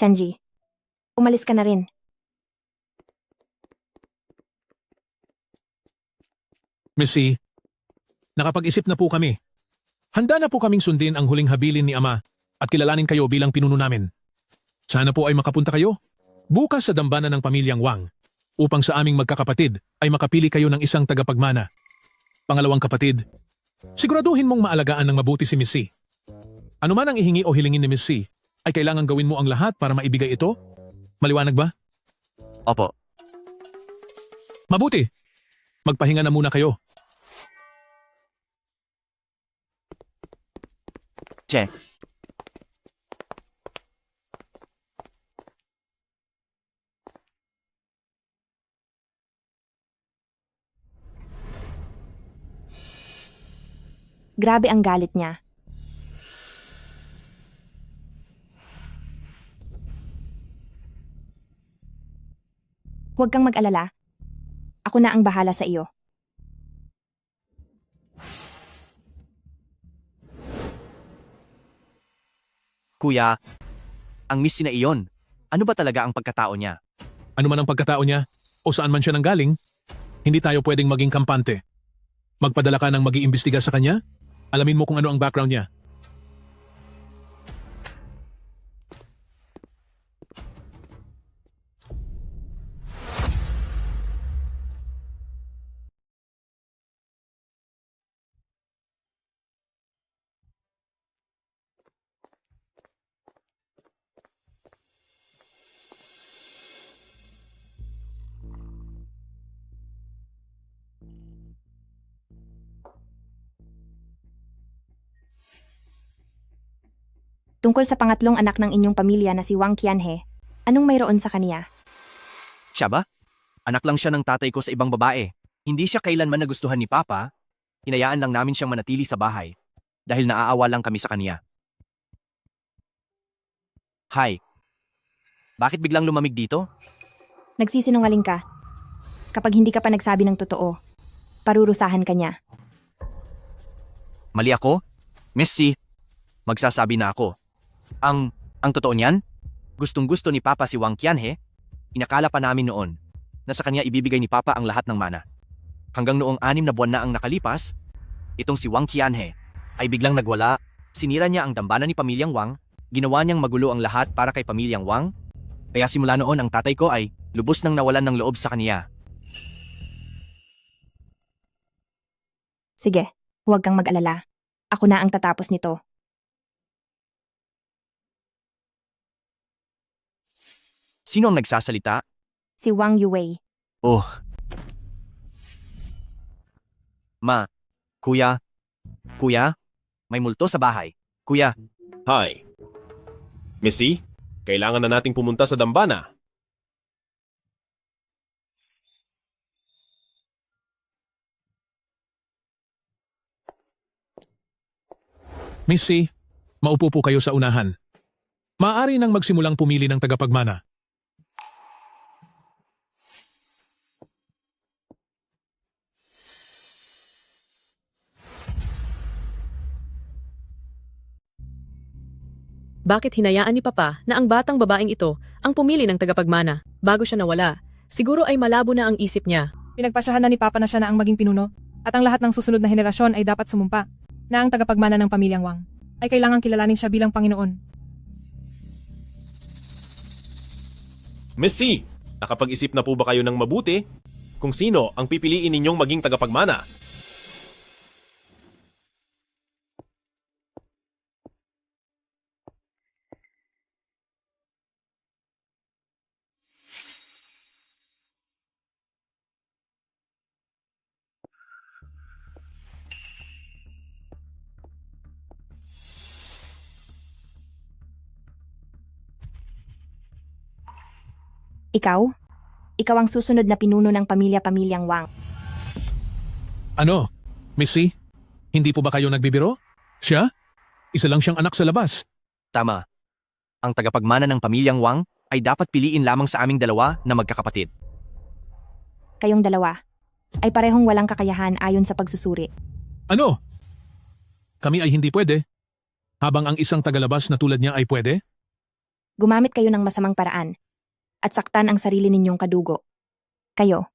Shenji, umalis ka na rin. Missy, nakapag-isip na po kami. Handa na po kaming sundin ang huling habilin ni Ama at kilalanin kayo bilang pinuno namin. Sana po ay makapunta kayo bukas sa dambana ng pamilyang Wang upang sa aming magkakapatid ay makapili kayo ng isang tagapagmana. Pangalawang kapatid, siguraduhin mong maalagaan ng mabuti si Missy. Ano man ang ihingi o hilingin ni Missy, ay kailangan gawin mo ang lahat para maibigay ito? Maliwanag ba? Opo. Mabuti. Magpahinga na muna kayo. Che. Grabe ang galit niya. Huwag kang mag-alala. Ako na ang bahala sa iyo. Kuya, ang Missy na iyon, ano ba talaga ang pagkatao niya? Ano man ang pagkatao niya o saan man siya nanggaling, hindi tayo pwedeng maging kampante. Magpadala ka ng mag-iimbestiga sa kanya, alamin mo kung ano ang background niya. Tungkol sa pangatlong anak ng inyong pamilya na si Wang Qianhe, anong mayroon sa kaniya? Siya ba? Anak lang siya ng tatay ko sa ibang babae. Hindi siya kailanman nagustuhan ni Papa. Hinayaan lang namin siyang manatili sa bahay dahil naaawa lang kami sa kaniya. Hi. Bakit biglang lumamig dito? Nagsisinungaling ka. Kapag hindi ka pa nagsabi ng totoo, parurusahan ka niya. Mali ako? Missy, magsasabi na ako. Ang totoo niyan? Gustong-gusto ni Papa si Wang Qianhe. Inakala pa namin noon na sa kanya ibibigay ni Papa ang lahat ng mana. Hanggang noong 6 na buwan na ang nakalipas, itong si Wang Qianhe ay biglang nagwala. Sinira niya ang dambana ni pamilyang Wang, ginawa niyang magulo ang lahat para kay pamilyang Wang. Kaya simula noon ang tatay ko ay lubos nang nawalan ng loob sa kaniya. Sige, huwag kang mag-alala. Ako na ang tatapos nito. Sino ang nagsasalita? Si Wang Yue. Oh. Ma. Kuya. Kuya. May multo sa bahay. Kuya. Hi. Missy, kailangan na nating pumunta sa dambana. Missy, maupo po kayo sa unahan. Maaari nang magsimulang pumili ng tagapagmana. Bakit hinayaan ni Papa na ang batang babaeng ito ang pumili ng tagapagmana bago siya nawala? Siguro ay malabo na ang isip niya. Pinagpasyahan na ni Papa na siya na ang maging pinuno, at ang lahat ng susunod na henerasyon ay dapat sumumpa na ang tagapagmana ng pamilyang Wang ay kailangang kilalanin siya bilang Panginoon. Miss C, nakapag-isip na po ba kayo ng mabuti kung sino ang pipiliin ninyong maging tagapagmana? Ikaw? Ikaw ang susunod na pinuno ng pamilyang Wang. Ano? Missy? Hindi po ba kayo nagbibiro? Siya? Isa lang siyang anak sa labas. Tama. Ang tagapagmana ng pamilyang Wang ay dapat piliin lamang sa aming dalawa na magkakapatid. Kayong dalawa ay parehong walang kakayahan ayon sa pagsusuri. Ano? Kami ay hindi pwede. Habang ang isang tagalabas na tulad niya ay pwede? Gumamit kayo ng masamang paraan at saktan ang sarili ninyong kadugo. Kayo,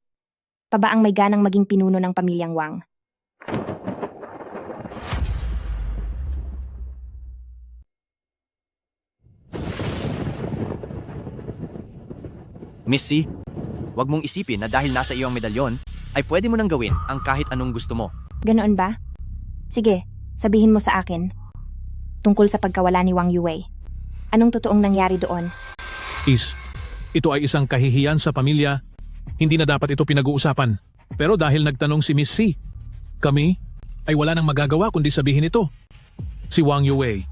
pa ba ang may ganang maging pinuno ng pamilyang Wang? Missy, wag mong isipin na dahil nasa iyo ang medalyon, ay pwede mo nang gawin ang kahit anong gusto mo. Ganoon ba? Sige, sabihin mo sa akin. Tungkol sa pagkawala ni Wang Yue. Anong totoong nangyari doon? Ito ay isang kahihiyan sa pamilya. Hindi na dapat ito pinag-uusapan. Pero dahil nagtanong si Miss C, kami ay wala nang magagawa kundi sabihin ito. Si Wang Yue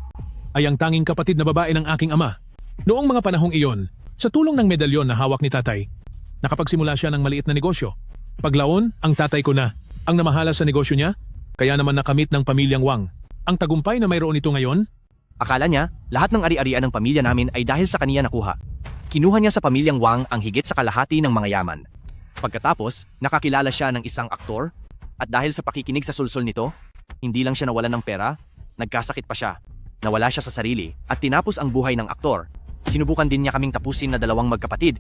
ay ang tanging kapatid na babae ng aking ama. Noong mga panahong iyon, sa tulong ng medalyon na hawak ni tatay, nakapagsimula siya ng maliit na negosyo. Paglaon, ang tatay ko na ang namahala sa negosyo niya, kaya naman nakamit ng pamilyang Wang. Ang tagumpay na mayroon ito ngayon? Akala niya, lahat ng ari-arian ng pamilya namin ay dahil sa kaniya nakuha. Kinuha niya sa pamilyang Wang ang higit sa kalahati ng mga yaman. Pagkatapos, nakakilala siya ng isang aktor, at dahil sa pakikinig sa sulsol nito, hindi lang siya nawalan ng pera, nagkasakit pa siya. Nawala siya sa sarili, at tinapos ang buhay ng aktor. Sinubukan din niya kaming tapusin na dalawang magkapatid.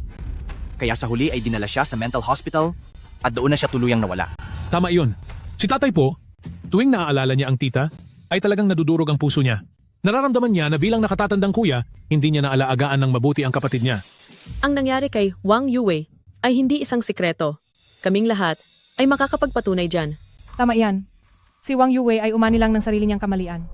Kaya sa huli ay dinala siya sa mental hospital, at doon na siya tuluyang nawala. Tama iyon. Si tatay po, tuwing naaalala niya ang tita, ay talagang nadudurog ang puso niya. Nararamdaman niya na bilang nakatatandang kuya, hindi niya naalagaan ng mabuti ang kapatid niya. Ang nangyari kay Wang Yue ay hindi isang sikreto. Kaming lahat ay makakapagpatunay dyan. Tama yan. Si Wang Yue ay umani lang ng sarili niyang kamalian.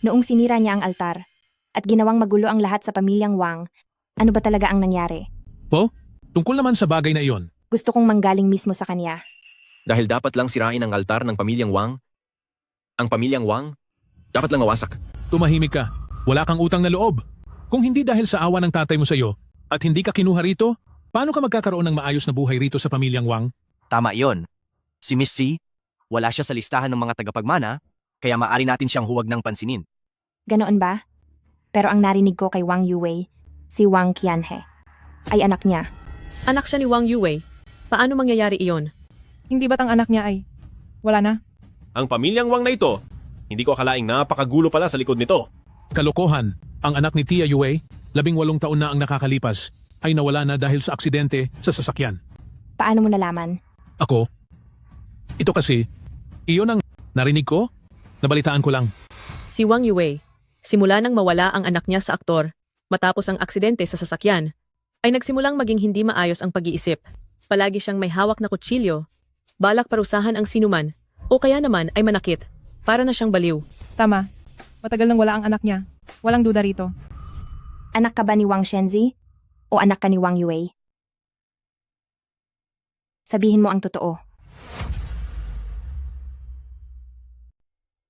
Noong sinira niya ang altar at ginawang magulo ang lahat sa pamilyang Wang, ano ba talaga ang nangyari? Po? Tungkol naman sa bagay na iyon. Gusto kong manggaling mismo sa kanya. Dahil dapat lang sirain ang altar ng pamilyang Wang, ang pamilyang Wang, dapat lang mawasak. Tumahimik ka. Wala kang utang na loob. Kung hindi dahil sa awa ng tatay mo sa iyo at hindi ka kinuha rito, paano ka magkakaroon ng maayos na buhay rito sa pamilyang Wang? Tama iyon. Si Miss C, wala siya sa listahan ng mga tagapagmana, kaya maaari natin siyang huwag ng pansinin. Ganoon ba? Pero ang narinig ko kay Wang Yue, si Wang Qianhe, ay anak niya. Anak siya ni Wang Yue. Paano mangyayari iyon? Hindi ba't ang anak niya ay wala na? Ang pamilyang Wang na ito, hindi ko akalaing napakagulo pala sa likod nito. Kalokohan. Ang anak ni Tia Yue, 18 taon na ang nakakalipas, ay nawala na dahil sa aksidente sa sasakyan. Paano mo nalaman? Ako? Ito kasi, iyon ang narinig ko, nabalitaan ko lang. Si Wang Yue, simula nang mawala ang anak niya sa aktor, matapos ang aksidente sa sasakyan, ay nagsimulang maging hindi maayos ang pag-iisip. Palagi siyang may hawak na kutsilyo, balak parusahan ang sinuman, o kaya naman ay manakit, para na siyang baliw. Tama. Matagal nang wala ang anak niya. Walang duda rito. Anak ka ba ni Wang Shenzi? O anak ka ni Wang Yue? Sabihin mo ang totoo.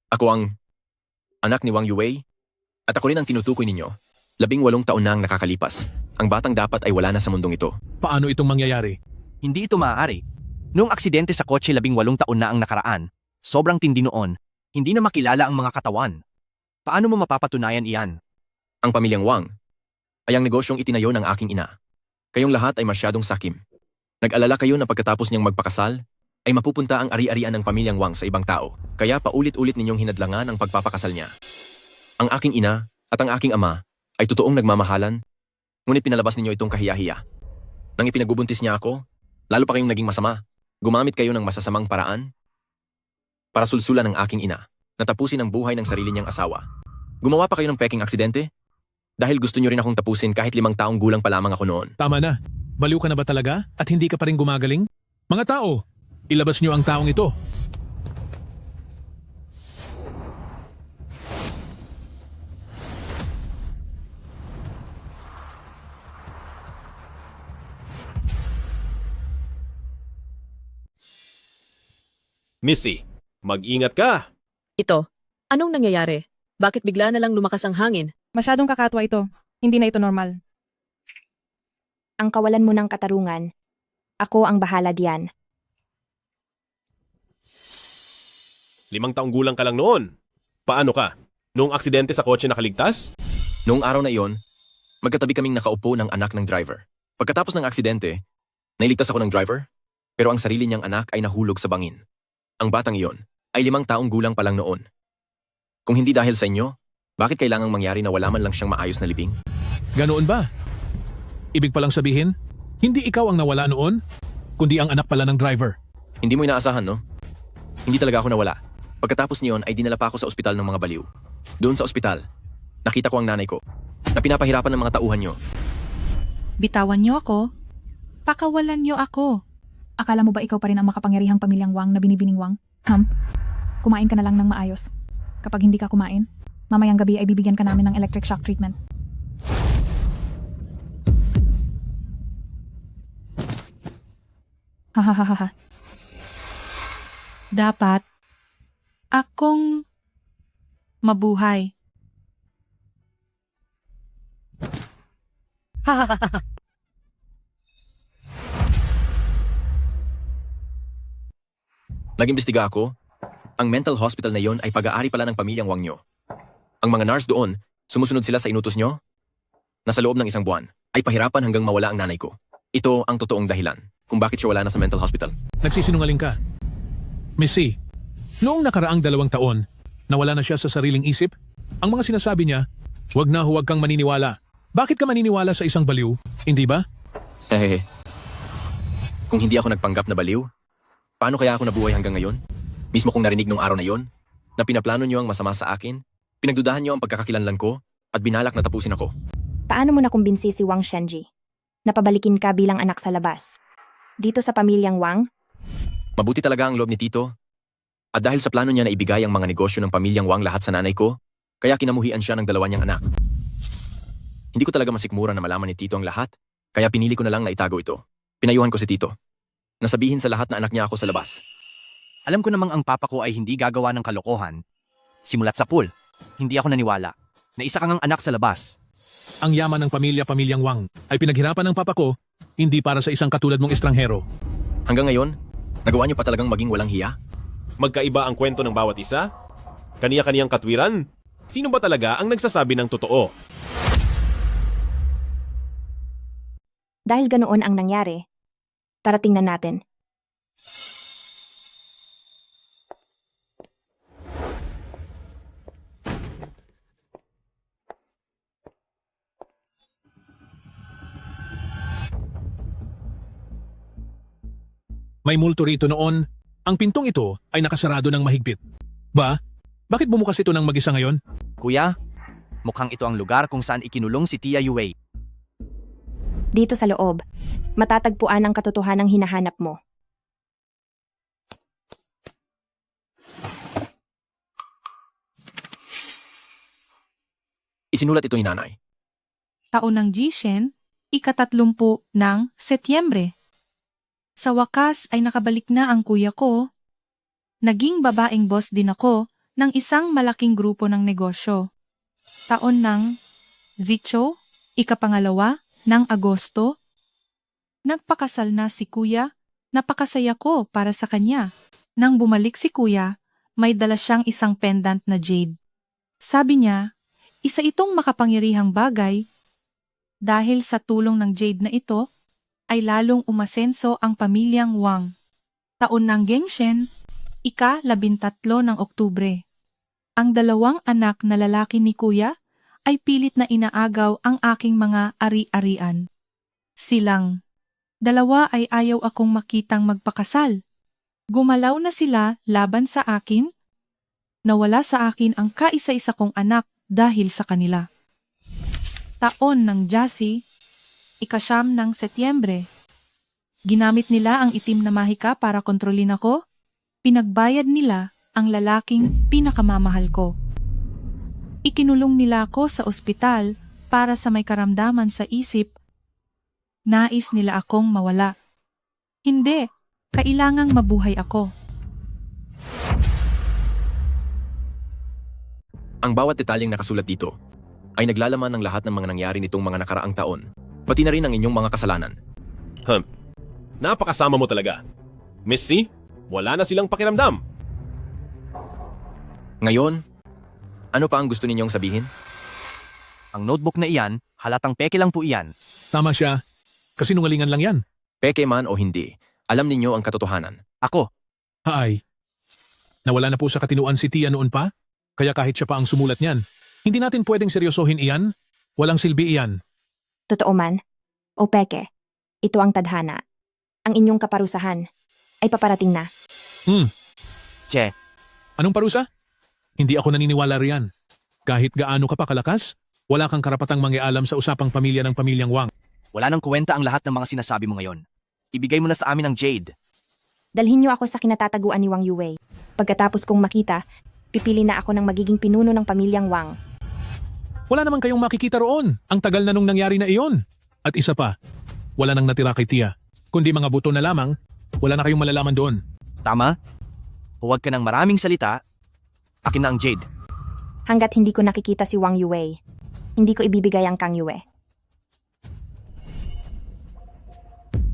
Ako ang anak ni Wang Yue, at ako rin ang tinutukoy ninyo. 18 taon na ang nakakalipas. Ang batang dapat ay wala na sa mundong ito. Paano itong mangyayari? Hindi ito maaari. Noong aksidente sa kotse 18 taon na ang nakaraan, sobrang tindi noon, hindi na makilala ang mga katawan. Paano mo mapapatunayan iyan? Ang pamilyang Wang ay ang negosyong itinayo ng aking ina. Kayong lahat ay masyadong sakim. Nag-alala kayo na pagkatapos niyang magpakasal, ay mapupunta ang ari-arian ng pamilyang Wang sa ibang tao. Kaya paulit-ulit ninyong hinadlangan ang pagpapakasal niya. Ang aking ina at ang aking ama ay totoong nagmamahalan Ngunit pinalabas ninyo itong kahiya-hiya. Nang ipinagbubuntis niya ako, lalo pa kayong naging masama. Gumamit kayo ng masasamang paraan para sulsulan ng aking ina, natapusin ang buhay ng sarili niyang asawa. Gumawa pa kayo ng peking aksidente? Dahil gusto niyo rin akong tapusin kahit 5 taong gulang pa lamang ako noon. Tama na. Baliw ka na ba talaga at hindi ka pa rin gumagaling? Mga tao, ilabas niyo ang taong ito. Missy, mag-ingat ka. Ito, anong nangyayari? Bakit bigla na lang lumakas ang hangin? Masyadong kakatwa ito. Hindi na ito normal. Ang kawalan mo ng katarungan. Ako ang bahala diyan. 5 taong gulang ka lang noon. Paano ka? Noong aksidente sa kotse nakaligtas? Noong araw na iyon, magkatabi kaming nakaupo ng anak ng driver. Pagkatapos ng aksidente, nailigtas ako ng driver, pero ang sarili niyang anak ay nahulog sa bangin. Ang batang iyon ay 5 taong gulang pa lang noon. Kung hindi dahil sa inyo, bakit kailangang mangyari na wala man lang siyang maayos na libing? Ganoon ba? Ibig palang sabihin, hindi ikaw ang nawala noon, kundi ang anak pala ng driver. Hindi mo inaasahan, no? Hindi talaga ako nawala. Pagkatapos niyon ay dinala pa ako sa ospital ng mga baliw. Doon sa ospital, nakita ko ang nanay ko, na pinapahirapan ng mga tauhan niyo. Bitawan niyo ako. Pakawalan niyo ako. Akala mo ba ikaw pa rin ang makapangyarihang pamilyang Wang na binibining Wang? Kumain ka na lang ng maayos. Kapag hindi ka kumain, mamayang gabi ay bibigyan ka namin ng electric shock treatment. Hahaha. Dapat akong mabuhay. Nag-imbestiga ako. Ang mental hospital na yon ay pag-aari pala ng pamilyang Wang nyo. Ang mga nurse doon, sumusunod sila sa inutos nyo? Nasa loob ng 1 buwan, ay pahirapan hanggang mawala ang nanay ko. Ito ang totoong dahilan kung bakit siya wala na sa mental hospital. Nagsisinungaling ka. Missy, noong nakaraang 2 taon, nawala na siya sa sariling isip, ang mga sinasabi niya, huwag kang maniniwala. Bakit ka maniniwala sa isang baliw? Hindi ba? Kung hindi ako nagpanggap na baliw, paano kaya ako nabuhay hanggang ngayon? Mismo kong narinig nung araw na yon, na pinaplano niyo ang masama sa akin, pinagdudahan niyo ang pagkakakilanlan ko, at binalak na tapusin ako. Paano mo nakumbinsi si Wang Shenji? Napabalikin ka bilang anak sa labas. Dito sa pamilyang Wang? Mabuti talaga ang loob ni Tito. At dahil sa plano niya na ibigay ang mga negosyo ng pamilyang Wang lahat sa nanay ko, kaya kinamuhian siya ng 2 niyang anak. Hindi ko talaga masikmura na malaman ni Tito ang lahat, kaya pinili ko na lang na itago ito. Pinayuhan ko si Tito. Nasabihin sa lahat na anak niya ako sa labas. Alam ko namang ang papa ko ay hindi gagawa ng kalokohan. Simulat sa pool, hindi ako naniwala na isa kang anak sa labas. Ang yaman ng pamilyang Wang ay pinaghirapan ng papa ko, hindi para sa isang katulad mong estranghero. Hanggang ngayon, nagawa niyo pa talagang maging walang hiya? Magkaiba ang kwento ng bawat isa? Kaniya-kaniyang katwiran? Sino ba talaga ang nagsasabi ng totoo? Dahil ganoon ang nangyari, tara tingnan natin. May multo rito noon, ang pintong ito ay nakasarado ng mahigpit. Ba? Bakit bumukas ito ng mag-isa ngayon? Kuya, mukhang ito ang lugar kung saan ikinulong si Tia Yue. Dito sa loob, matatagpuan ang katotohanang hinahanap mo. Isinulat ito ni nanay. Taon ng Jishen, 30 ng Setyembre. Sa wakas ay nakabalik na ang kuya ko. Naging babaeng boss din ako ng isang malaking grupo ng negosyo. Taon ng Zicho, 2 ng Agosto. Nagpakasal na si kuya, napakasaya ko para sa kanya. Nang bumalik si kuya, may dala siyang isang pendant na jade. Sabi niya, isa itong makapangyarihang bagay. Dahil sa tulong ng jade na ito, ay lalong umasenso ang pamilyang Wang. Taon ng Gengshen, 13 ng Oktubre. Ang 2 anak na lalaki ni kuya ay pilit na inaagaw ang aking mga ari-arian. Silang dalawa ay ayaw akong makitang magpakasal. Gumalaw na sila laban sa akin. Nawala sa akin ang kaisa-isa kong anak dahil sa kanila. Taon ng Jassy, 9 ng Setyembre. Ginamit nila ang itim na mahika para kontrolin ako. Pinagbayad nila ang lalaking pinakamamahal ko. Ikinulong nila ako sa ospital para sa may karamdaman sa isip. Nais nila akong mawala. Hindi, kailangang mabuhay ako. Ang bawat detalyeng nakasulat dito ay naglalaman ng lahat ng mga nangyari nitong mga nakaraang taon, pati na rin ang inyong mga kasalanan. Napakasama mo talaga. Miss C, wala na silang pakiramdam. Ngayon, ano pa ang gusto ninyong sabihin? Ang notebook na iyan, halatang peke lang po iyan. Tama siya. Kasinungalingan lang yan. Peke man o hindi, alam ninyo ang katotohanan. Ako. Haay. Nawala na po sa katinuan si Tia noon pa? Kaya kahit siya pa ang sumulat niyan, hindi natin pwedeng seryosohin iyan. Walang silbi iyan. Totoo man, o peke, ito ang tadhana. Ang inyong kaparusahan ay paparating na. Che. Anong parusa? Hindi ako naniniwala riyan. Kahit gaano ka pa kalakas, wala kang karapatang mangialam sa usapang pamilya ng pamilyang Wang. Wala nang kwenta ang lahat ng mga sinasabi mo ngayon. Ibigay mo na sa amin ang Jade. Dalhin niyo ako sa kinatataguan ni Wang Yue. Pagkatapos kong makita, pipili na ako ng magiging pinuno ng pamilyang Wang. Wala naman kayong makikita roon. Ang tagal na nung nangyari na iyon. At isa pa, wala nang natira kay Tia. Kundi mga buto na lamang, wala na kayong malalaman doon. Tama? Huwag ka ng maraming salita. Akin na ang Jade. Hanggat hindi ko nakikita si Wang Yue, hindi ko ibibigay ang Kang Yue.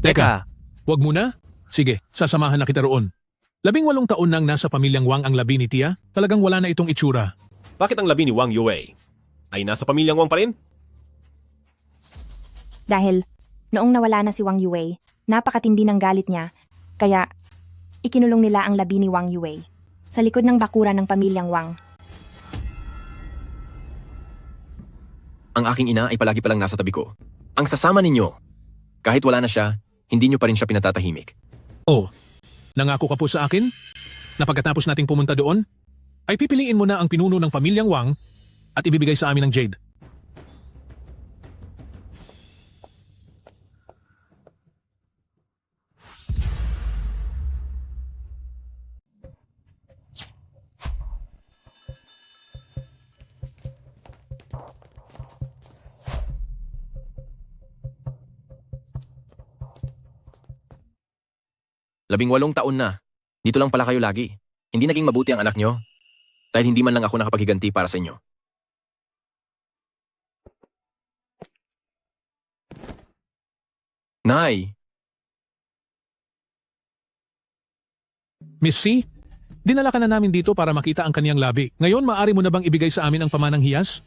Teka, wag muna. Sige, sasamahan na kita roon. 18 taon nang nasa pamilyang Wang ang labi ni Tia, talagang wala na itong itsura. Bakit ang labi ni Wang Yue ay nasa pamilyang Wang pa rin? Dahil, noong nawala na si Wang Yue, napakatindi ng galit niya, kaya ikinulong nila ang labi ni Wang Yue sa likod ng bakuran ng pamilyang Wang. Ang aking ina ay palagi palang nasa tabi ko. Ang sasama ninyo, kahit wala na siya, hindi nyo pa rin siya pinatatahimik. Oh, nangako ka po sa akin na pagkatapos nating pumunta doon, ay pipiliin mo na ang pinuno ng pamilyang Wang at ibibigay sa amin ng Jade. Labing-walong taon na. Dito lang pala kayo lagi. Hindi naging mabuti ang anak nyo dahil hindi man lang ako nakapaghiganti para sa inyo. Nay! Miss C, dinala ka na namin dito para makita ang kaniyang labi. Ngayon, maaari mo na bang ibigay sa amin ang pamanang hiyas?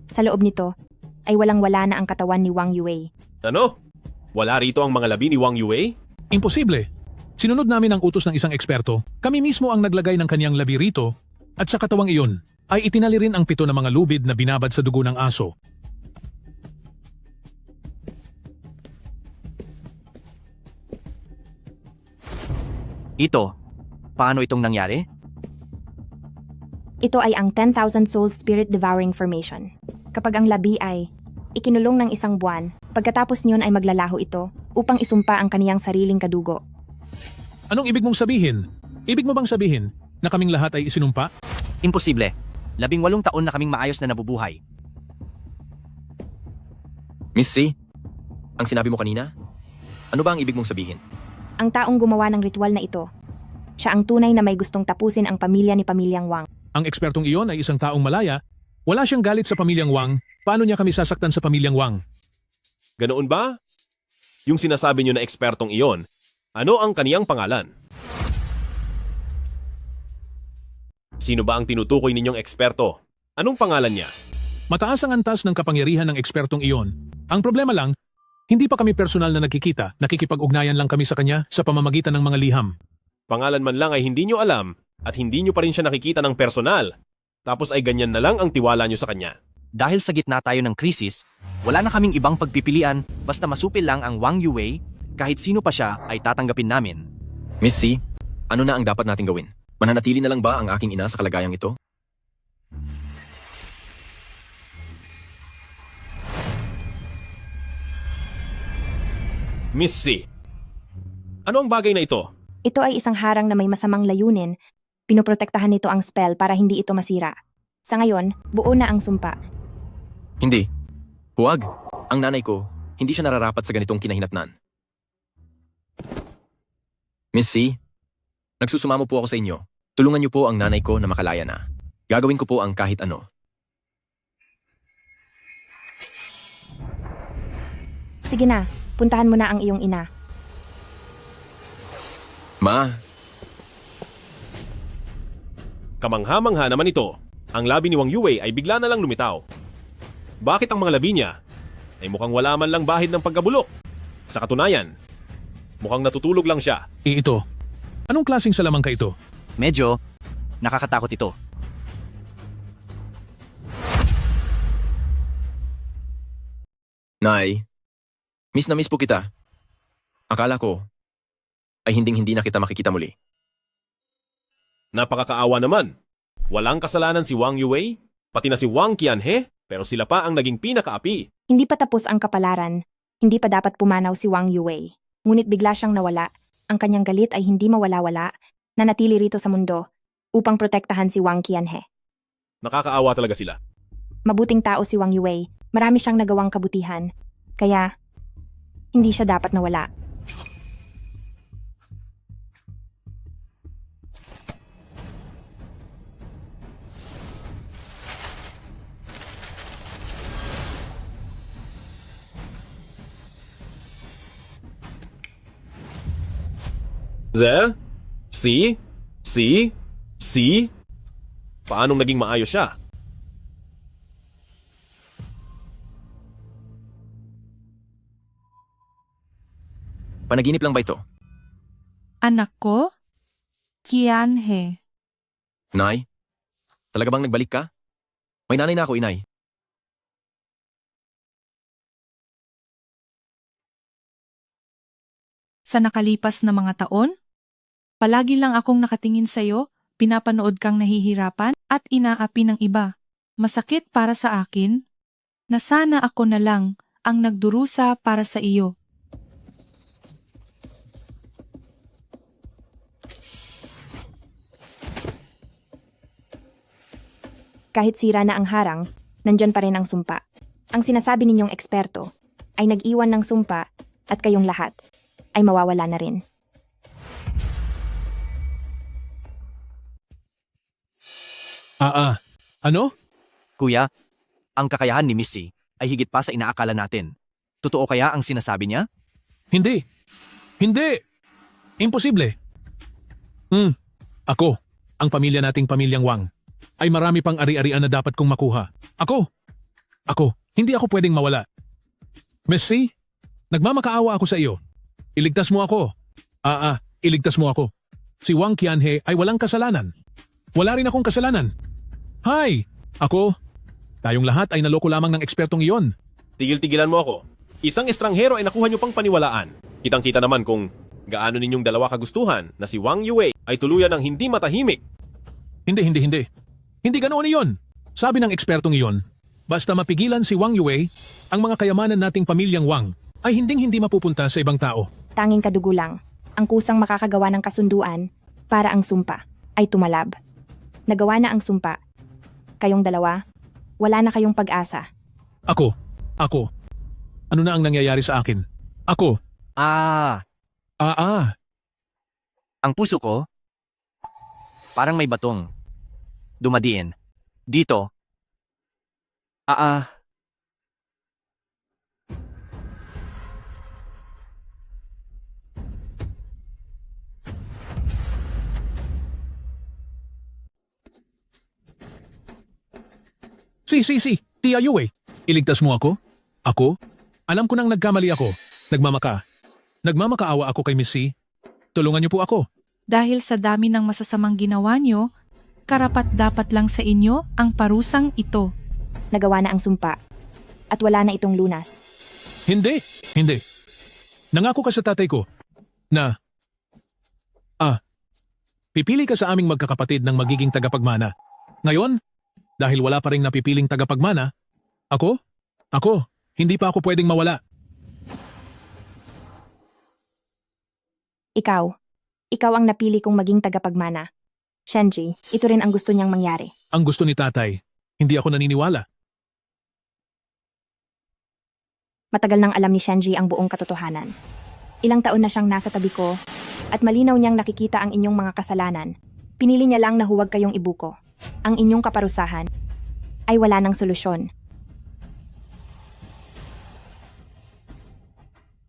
Sa loob nito, ay walang-wala na ang katawan ni Wang Yue. Ano? Wala rito ang mga labi ni Wang Yue? Imposible. Sinunod namin ang utos ng isang eksperto. Kami mismo ang naglagay ng kaniyang labi rito at sa katawang iyon ay itinali rin ang 7 na mga lubid na binabad sa dugo ng aso. Ito, paano itong nangyari? Ito ay ang 10,000 Soul Spirit Devouring Formation. Kapag ang labi ay ikinulong ng 1 buwan, pagkatapos niyon ay maglalaho ito upang isumpa ang kaniyang sariling kadugo. Anong ibig mong sabihin? Ibig mo bang sabihin na kaming lahat ay isinumpa? Imposible. 18 taon na kaming maayos na nabubuhay. Miss C, ang sinabi mo kanina? Ano ba ang ibig mong sabihin? Ang taong gumawa ng ritual na ito, siya ang tunay na may gustong tapusin ang pamilya ni Pamilyang Wang. Ang ekspertong iyon ay isang taong malaya. Wala siyang galit sa pamilyang Wang. Paano niya kami sasaktan sa pamilyang Wang? Ganoon ba? Yung sinasabi niyo na ekspertong iyon, ano ang kaniyang pangalan? Sino ba ang tinutukoy ninyong eksperto? Anong pangalan niya? Mataas ang antas ng kapangyarihan ng ekspertong iyon. Ang problema lang, hindi pa kami personal na nakikita, nakikipag-ugnayan lang kami sa kanya sa pamamagitan ng mga liham. Pangalan man lang ay hindi nyo alam, At hindi nyo pa rin siya nakikita ng personal. Tapos ay ganyan na lang ang tiwala nyo sa kanya. Dahil sa gitna tayo ng krisis, wala na kaming ibang pagpipilian basta masupil lang ang Wang Yue, kahit sino pa siya ay tatanggapin namin. Miss C, ano na ang dapat nating gawin? Mananatili na lang ba ang aking ina sa kalagayang ito? Miss C, ano ang bagay na ito? Ito ay isang harang na may masamang layunin. Pinoprotektahan nito ang spell para hindi ito masira. Sa ngayon, buo na ang sumpa. Hindi. Huwag. Ang nanay ko, hindi siya nararapat sa ganitong kinahinatnan. Miss C, nagsusumamo po ako sa inyo. Tulungan niyo po ang nanay ko na makalaya na. Gagawin ko po ang kahit ano. Sige na, puntahan mo na ang iyong ina. Ma, Kamangha-mangha naman ito. Ang labi ni Wang Yue ay bigla na lang lumitaw. Bakit ang mga labi niya ay mukhang wala man lang bahid ng pagkabulok? Sa katunayan, mukhang natutulog lang siya. Ito. Anong klaseng salamang ka ito? Medyo nakakatakot ito. Nay, miss na miss po kita. Akala ko ay hinding-hindi na kita makikita muli. Napakakaawa naman. Walang kasalanan si Wang Yue, pati na si Wang Qianhe, pero sila pa ang naging pinakaapi. Hindi pa tapos ang kapalaran. Hindi pa dapat pumanaw si Wang Yue. Ngunit bigla siyang nawala. Ang kanyang galit ay hindi mawala-wala. Nanatili rito sa mundo upang protektahan si Wang Qianhe. Nakakaawa talaga sila. Mabuting tao si Wang Yue. Marami siyang nagawang kabutihan. Kaya, hindi siya dapat nawala. Ze? Si? Paanong naging maayos siya? Panaginip lang ba ito? Anak ko? Qianhe. Nay? Talaga bang nagbalik ka? May nanay na ako, inay. Sa nakalipas na mga taon, palagi lang akong nakatingin sa'yo, pinapanood kang nahihirapan at inaapi ng iba. Masakit para sa akin na sana ako na lang ang nagdurusa para sa iyo. Kahit sira na ang harang, nandyan pa rin ang sumpa. Ang sinasabi ninyong eksperto ay nag-iwan ng sumpa at kayong lahat ay mawawala na rin. Ano? Kuya, ang kakayahan ni Missy ay higit pa sa inaakala natin. Totoo kaya ang sinasabi niya? Hindi. Hindi! Imposible. Ako, ang pamilya nating pamilyang Wang, ay marami pang ari-arian na dapat kong makuha. Ako, hindi ako pwedeng mawala. Miss C, nagmamakaawa ako sa iyo. Iligtas mo ako. Iligtas mo ako. Si Wang Qianhe ay walang kasalanan. Wala rin akong kasalanan. Hay! Tayong lahat ay naloko lamang ng ekspertong iyon. Tigil-tigilan mo ako. Isang estranghero ay nakuha niyo pang paniwalaan. Kitang-kita naman kung gaano ninyong dalawa kagustuhan na si Wang Yue ay tuluyan ng hindi matahimik. Hindi. Hindi ganoon iyon. Sabi ng ekspertong iyon, basta mapigilan si Wang Yue, ang mga kayamanan nating pamilyang Wang ay hinding-hindi mapupunta sa ibang tao. Tanging kadugo lang, ang kusang makakagawa ng kasunduan para ang sumpa ay tumalab. Nagawa na ang sumpa. Kayong dalawa, wala na kayong pag-asa. Ako. Ano na ang nangyayari sa akin? Ako. Ang puso ko, parang may batong dumadiin. Dito. Si, Tia Yue, iligtas mo ako? Ako? Alam ko nang nagkamali ako. Nagmamakaawa ako kay Miss C. Tulungan niyo po ako. Dahil sa dami ng masasamang ginawa nyo, karapat-dapat lang sa inyo ang parusang ito. Nagawa na ang sumpa. At wala na itong lunas. Hindi. Nangako ka sa tatay ko na, pipili ka sa aming magkakapatid ng magiging tagapagmana. Ngayon, dahil wala pa rin napipiling tagapagmana, ako, hindi pa ako pwedeng mawala. Ikaw ang napili kong maging tagapagmana. Shenji, ito rin ang gusto niyang mangyari. Ang gusto ni tatay, hindi ako naniniwala. Matagal nang alam ni Shenji ang buong katotohanan. Ilang taon na siyang nasa tabi ko, at malinaw niyang nakikita ang inyong mga kasalanan. Pinili niya lang na huwag kayong ibuko. Ang inyong kaparusahan ay wala ng solusyon.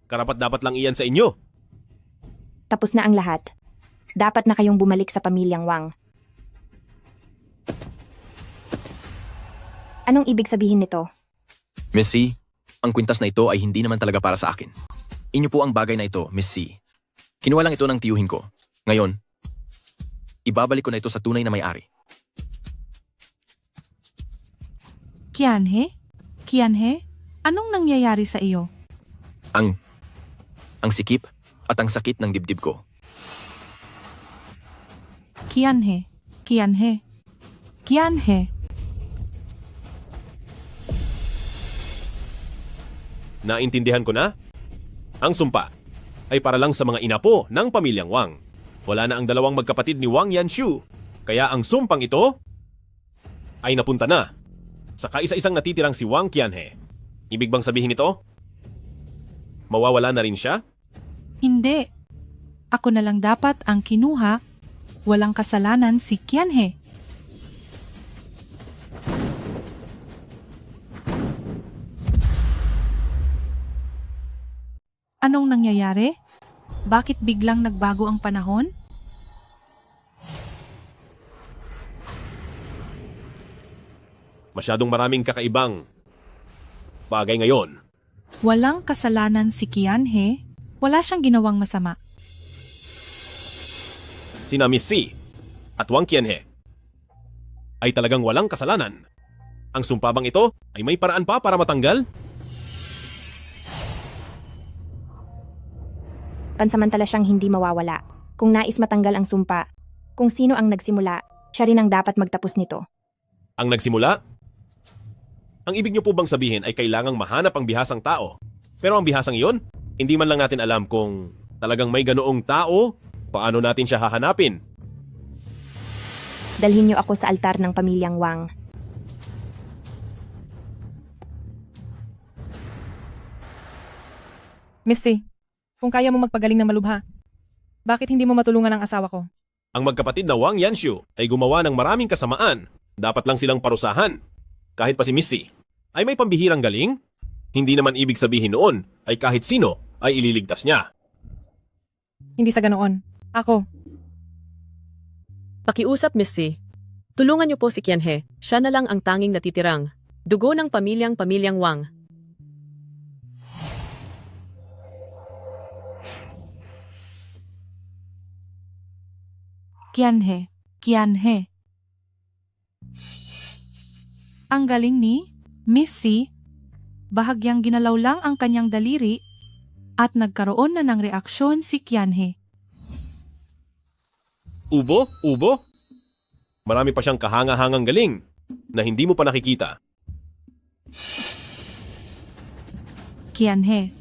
Karapat-dapat lang iyan sa inyo. Tapos na ang lahat. Dapat na kayong bumalik sa pamilyang Wang. Anong ibig sabihin nito? Miss C, ang kwintas na ito ay hindi naman talaga para sa akin. Inyo po ang bagay na ito, Miss C. Kinuha lang ito ng tiyuhin ko. Ngayon, ibabalik ko na ito sa tunay na may-ari. Kianhe, anong nangyayari sa iyo? Ang sikip at ang sakit ng dibdib ko. Kianhe. Naintindihan ko na? Ang sumpa ay para lang sa mga inapo ng pamilyang Wang. Wala na ang dalawang magkapatid ni Wang Yanshu. Kaya ang sumpang ito ay napunta na sa kaisa-isang natitirang si Wang Qianhe. Ibig bang sabihin ito? Mawawala na rin siya? Hindi. Ako na lang dapat ang kinuha. Walang kasalanan si Qianhe. Anong nangyayari? Bakit biglang nagbago ang panahon? Masyadong maraming kakaibang bagay ngayon. Walang kasalanan si Qianhe. Wala siyang ginawang masama. Sina Miss C at Wang Qianhe ay talagang walang kasalanan. Ang sumpa bang ito ay may paraan pa para matanggal? Pansamantala siyang hindi mawawala. Kung nais matanggal ang sumpa, kung sino ang nagsimula, siya rin ang dapat magtapos nito. Ang nagsimula? Ang ibig niyo po bang sabihin ay kailangang mahanap ang bihasang tao? Pero ang bihasang iyon, hindi man lang natin alam kung talagang may ganoong tao, paano natin siya hahanapin? Dalhin niyo ako sa altar ng pamilyang Wang. Missy, kung kaya mo magpagaling ng malubha, bakit hindi mo matulungan ang asawa ko? Ang magkapatid na Wang Yanshu ay gumawa ng maraming kasamaan. Dapat lang silang parusahan. Kahit pa si Missy ay may pambihirang galing, hindi naman ibig sabihin noon ay kahit sino ay ililigtas niya. Hindi sa ganoon. Ako. Pakiusap, Miss C. Tulungan niyo po si Qianhe. Siya na lang ang tanging natitirang. Dugo ng pamilyang Wang. Qianhe. Ang galing ni Miss C. Bahagyang ginalaw lang ang kanyang daliri at nagkaroon na ng reaksyon si Qianhe. Ubo? Marami pa siyang kahanga-hangang galing na hindi mo pa nakikita. Qianhe.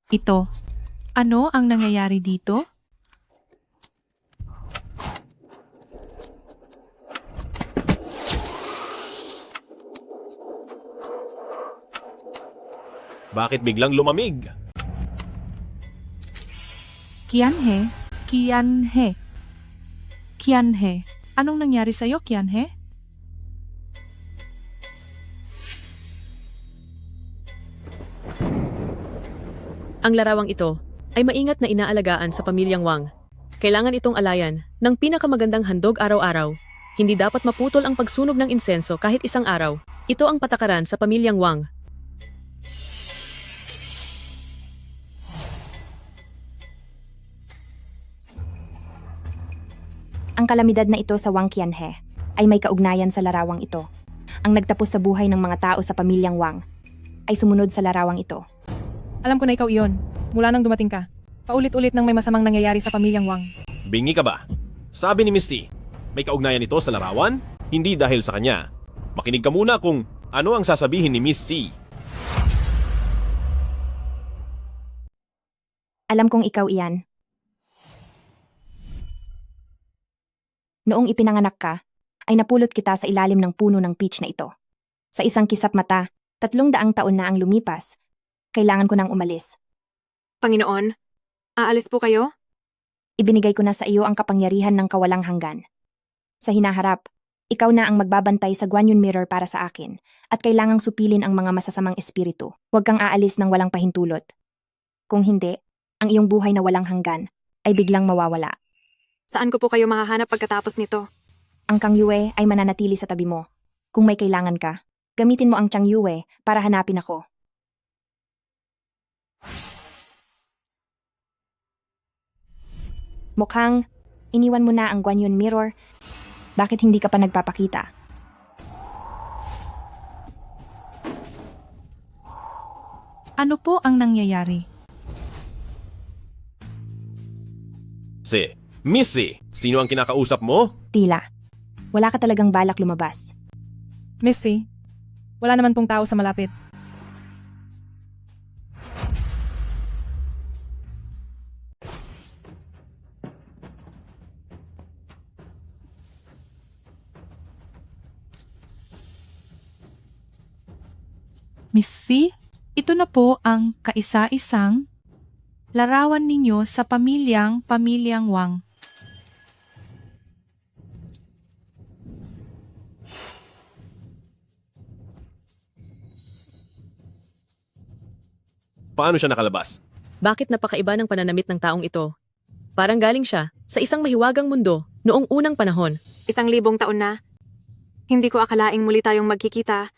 Ito. Ano ang nangyayari dito? Bakit biglang lumamig? Qianhe. Anong nangyari sa'yo, Qianhe? Ang larawang ito ay maingat na inaalagaan sa pamilyang Wang. Kailangan itong alayan ng pinakamagandang handog araw-araw. Hindi dapat maputol ang pagsunog ng insenso kahit isang araw. Ito ang patakaran sa pamilyang Wang. Ang kalamidad na ito sa Wang Qianhe ay may kaugnayan sa larawang ito. Ang nagtapos sa buhay ng mga tao sa pamilyang Wang ay sumunod sa larawang ito. Alam ko na ikaw iyon. Mula nang dumating ka. Paulit-ulit nang may masamang nangyayari sa pamilyang Wang. Bingi ka ba? Sabi ni Miss C, may kaugnayan ito sa larawan? Hindi dahil sa kanya. Makinig ka muna kung ano ang sasabihin ni Miss C. Alam kong ikaw iyan. Noong ipinanganak ka, ay napulot kita sa ilalim ng puno ng peach na ito. Sa isang kisap mata, 300 taon na ang lumipas. Kailangan ko nang umalis. Panginoon, aalis po kayo? Ibinigay ko na sa iyo ang kapangyarihan ng kawalang hanggan. Sa hinaharap, ikaw na ang magbabantay sa Guanyin Mirror para sa akin at kailangang supilin ang mga masasamang espiritu. Huwag kang aalis ng walang pahintulot. Kung hindi, ang iyong buhay na walang hanggan ay biglang mawawala. Saan ko po kayo mahahanap pagkatapos nito? Ang Kang Yue ay mananatili sa tabi mo. Kung may kailangan ka, gamitin mo ang Chang Yue para hanapin ako. Mukhang iniwan mo na ang Guanyin Mirror. Bakit hindi ka pa nagpapakita? Ano po ang nangyayari? Missy, sino ang kinakausap mo? Tila. Wala ka talagang balak lumabas. Missy, wala naman pong tao sa malapit. Miss C, ito na po ang kaisa-isang larawan ninyo sa pamilyang Wang. Paano siya nakalabas? Bakit napakaiba ng pananamit ng taong ito? Parang galing siya sa isang mahiwagang mundo noong unang panahon. 1,000 taon na. Hindi ko akalaing muli tayong magkikita.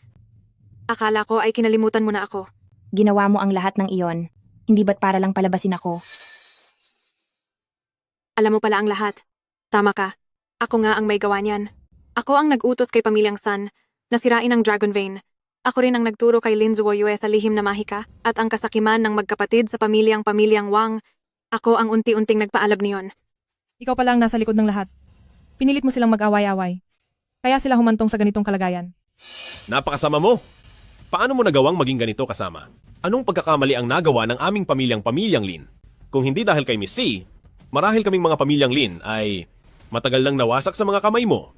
Akala ko ay kinalimutan mo na ako. Ginawa mo ang lahat ng iyon. Hindi ba't para lang palabasin ako? Alam mo pala ang lahat. Tama ka. Ako nga ang may gawa niyan. Ako ang nag-utos kay Pamilyang Sun na sirain ang Dragon Vein. Ako rin ang nagturo kay Lin Zuoyue sa lihim na mahika at ang kasakiman ng magkapatid sa pamilyang Wang. Ako ang unti-unting nagpaalab niyon. Ikaw pala ang nasa likod ng lahat. Pinilit mo silang mag-away-away. Kaya sila humantong sa ganitong kalagayan. Napakasama mo! Paano mo nagawang maging ganito kasama? Anong pagkakamali ang nagawa ng aming pamilyang Lin? Kung hindi dahil kay Miss C, marahil kaming mga pamilyang Lin ay matagal nang nawasak sa mga kamay mo.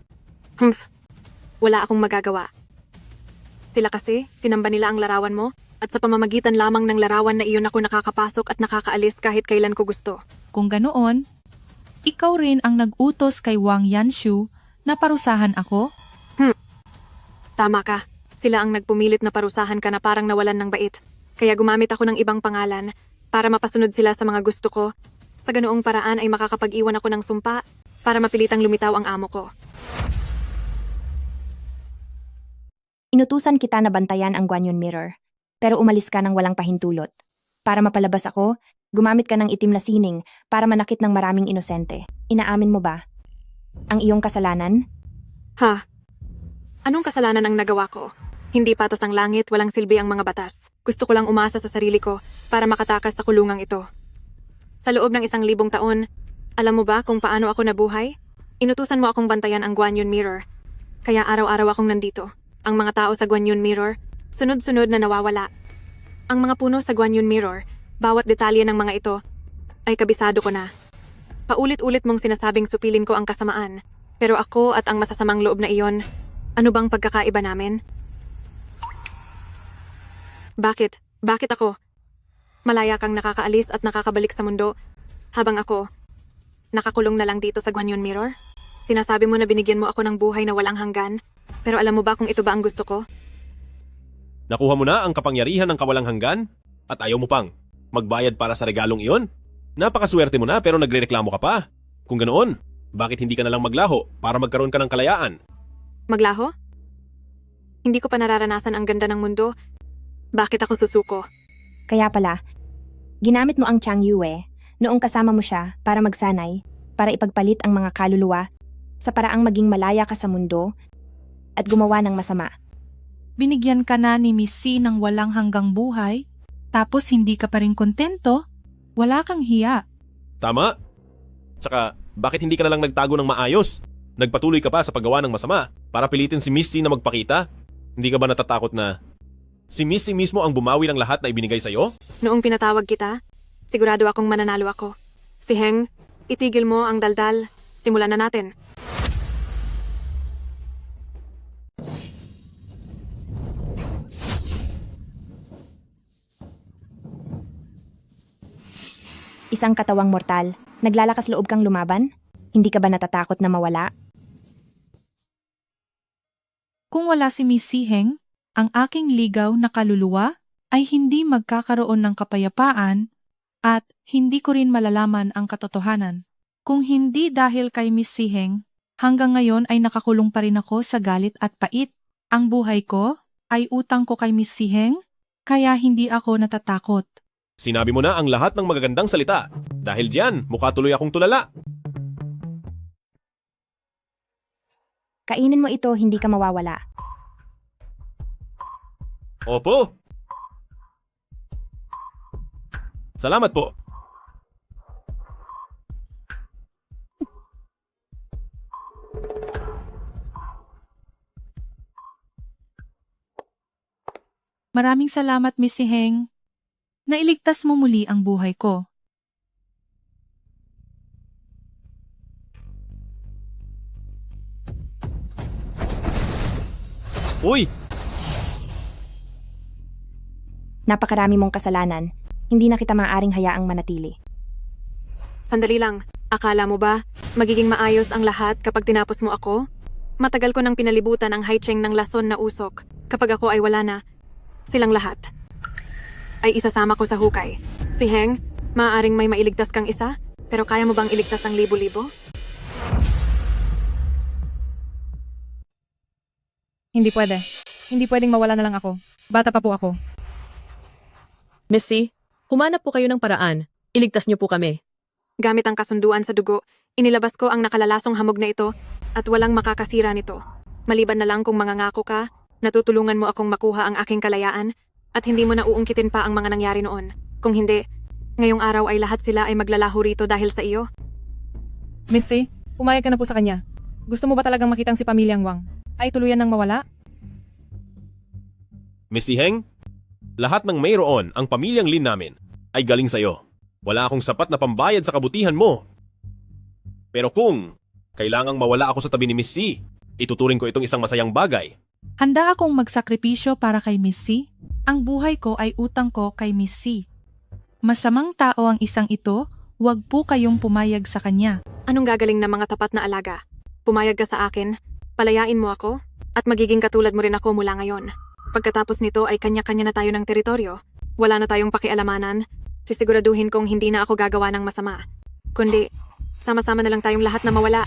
Wala akong magagawa. Sila kasi, sinamba nila ang larawan mo, at sa pamamagitan lamang ng larawan na iyon ako nakakapasok at nakakaalis kahit kailan ko gusto. Kung ganoon, ikaw rin ang nag-utos kay Wang Yanshu na parusahan ako? Tama ka. Sila ang nagpumilit na parusahan ka na parang nawalan ng bait. Kaya gumamit ako ng ibang pangalan para mapasunod sila sa mga gusto ko. Sa ganoong paraan ay makakapag-iwan ako ng sumpa para mapilitang lumitaw ang amo ko. Inutusan kita na bantayan ang Guanyin Mirror, pero umalis ka ng walang pahintulot. Para mapalabas ako, gumamit ka ng itim na sining para manakit ng maraming inosente. Inaamin mo ba? Ang iyong kasalanan? Anong kasalanan ang nagawa ko? Hindi patas ang langit, walang silbi ang mga batas. Gusto ko lang umasa sa sarili ko para makatakas sa kulungang ito. Sa loob ng 1,000 taon, alam mo ba kung paano ako nabuhay? Inutusan mo akong bantayan ang Guanyin Mirror. Kaya araw-araw akong nandito. Ang mga tao sa Guanyin Mirror, sunod-sunod na nawawala. Ang mga puno sa Guanyin Mirror, bawat detalye ng mga ito, ay kabisado ko na. Paulit-ulit mong sinasabing supilin ko ang kasamaan, pero ako at ang masasamang loob na iyon, ano bang pagkakaiba namin? Bakit? Bakit ako? Malaya kang nakakaalis at nakakabalik sa mundo, habang ako, nakakulong na lang dito sa Guanyin Mirror? Sinasabi mo na binigyan mo ako ng buhay na walang hanggan, pero alam mo ba kung ito ba ang gusto ko? Nakuha mo na ang kapangyarihan ng kawalang hanggan at ayaw mo pang magbayad para sa regalong iyon? Napakaswerte mo na pero nagrereklamo ka pa. Kung ganoon, bakit hindi ka na lang maglaho para magkaroon ka ng kalayaan? Maglaho? Hindi ko pa nararanasan ang ganda ng mundo. Bakit ako susuko? Kaya pala, ginamit mo ang Chang Yue noong kasama mo siya para magsanay, para ipagpalit ang mga kaluluwa sa paraang maging malaya ka sa mundo at gumawa ng masama. Binigyan ka na ni Miss C ng walang hanggang buhay, tapos hindi ka pa rin kontento? Wala kang hiya. Tama? Tsaka, bakit hindi ka na lang nagtago ng maayos? Nagpatuloy ka pa sa paggawa ng masama para pilitin si Miss C na magpakita? Hindi ka ba natatakot na si Miss C mismo ang bumawi ng lahat na ibinigay sa'yo? Noong pinatawag kita, sigurado akong mananalo ako. Si Heng, itigil mo ang daldal. Simulan na natin. Isang katawang mortal, naglalakas loob kang lumaban? Hindi ka ba natatakot na mawala? Kung wala si Miss C Heng, ang aking ligaw na kaluluwa ay hindi magkakaroon ng kapayapaan at hindi ko rin malalaman ang katotohanan. Kung hindi dahil kay Miss C Heng, hanggang ngayon ay nakakulong pa rin ako sa galit at pait. Ang buhay ko ay utang ko kay Miss C Heng, kaya hindi ako natatakot. Sinabi mo na ang lahat ng magagandang salita. Dahil diyan, mukha tuloy akong tulala. Kainin mo ito, hindi ka mawawala. Opo. Salamat po. Maraming salamat, Miss C Heng. Nailigtas mo muli ang buhay ko. Uy! Napakarami mong kasalanan, hindi na kita maaring hayaang manatili. Sandali lang. Akala mo ba, magiging maayos ang lahat kapag tinapos mo ako? Matagal ko nang pinalibutan ang Haicheng ng lason na usok. Kapag ako ay wala na, silang lahat ay isasama ko sa hukay. Si Heng, maaaring may mailigtas kang isa, pero kaya mo bang iligtas ang libo-libo? Hindi pwede. Hindi pwedeng mawala na lang ako. Bata pa po ako. Miss C, humanap po kayo ng paraan. Iligtas niyo po kami. Gamit ang kasunduan sa dugo, inilabas ko ang nakalalasong hamog na ito at walang makakasira nito. Maliban na lang kung mangangako ka, natutulungan mo akong makuha ang aking kalayaan at hindi mo na uungkitin pa ang mga nangyari noon. Kung hindi, ngayong araw ay lahat sila ay maglalaho rito dahil sa iyo. Miss C, pumayag ka na po sa kanya. Gusto mo ba talagang makitang si Pamilyang Wang ay tuluyan ng mawala? Miss C Heng, lahat ng mayroon ang pamilyang Lin namin ay galing sa'yo. Wala akong sapat na pambayad sa kabutihan mo. Pero kung kailangang mawala ako sa tabi ni Miss C, ituturing ko itong isang masayang bagay. Handa akong magsakripisyo para kay Miss C. Ang buhay ko ay utang ko kay Miss C. Masamang tao ang isang ito, huwag po kayong pumayag sa kanya. Anong gagaling na mga tapat na alaga? Pumayag ka sa akin, palayain mo ako, at magiging katulad mo rin ako mula ngayon. Pagkatapos nito ay kanya-kanya na tayo ng teritoryo. Wala na tayong pakialamanan. Sisiguraduhin kong hindi na ako gagawa ng masama. Kundi, sama-sama na lang tayong lahat na mawala.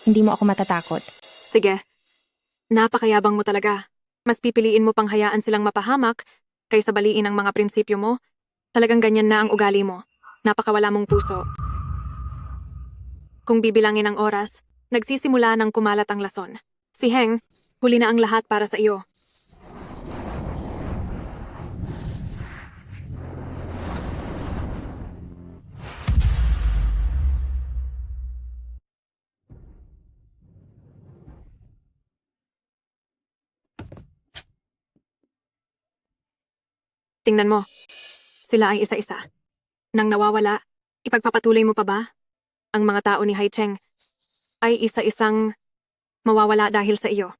Hindi mo ako matatakot. Sige. Napakayabang mo talaga. Mas pipiliin mo pang hayaan silang mapahamak kaysa baliin ang mga prinsipyo mo. Talagang ganyan na ang ugali mo. Napakawala mong puso. Kung bibilangin ang oras, nagsisimula ng kumalat ang lason. Si Heng, huli na ang lahat para sa iyo. Tingnan mo. Sila ay isa-isa. Nang nawawala, ipagpapatuloy mo pa ba? Ang mga tao ni Haicheng ay isa-isang mawawala dahil sa iyo.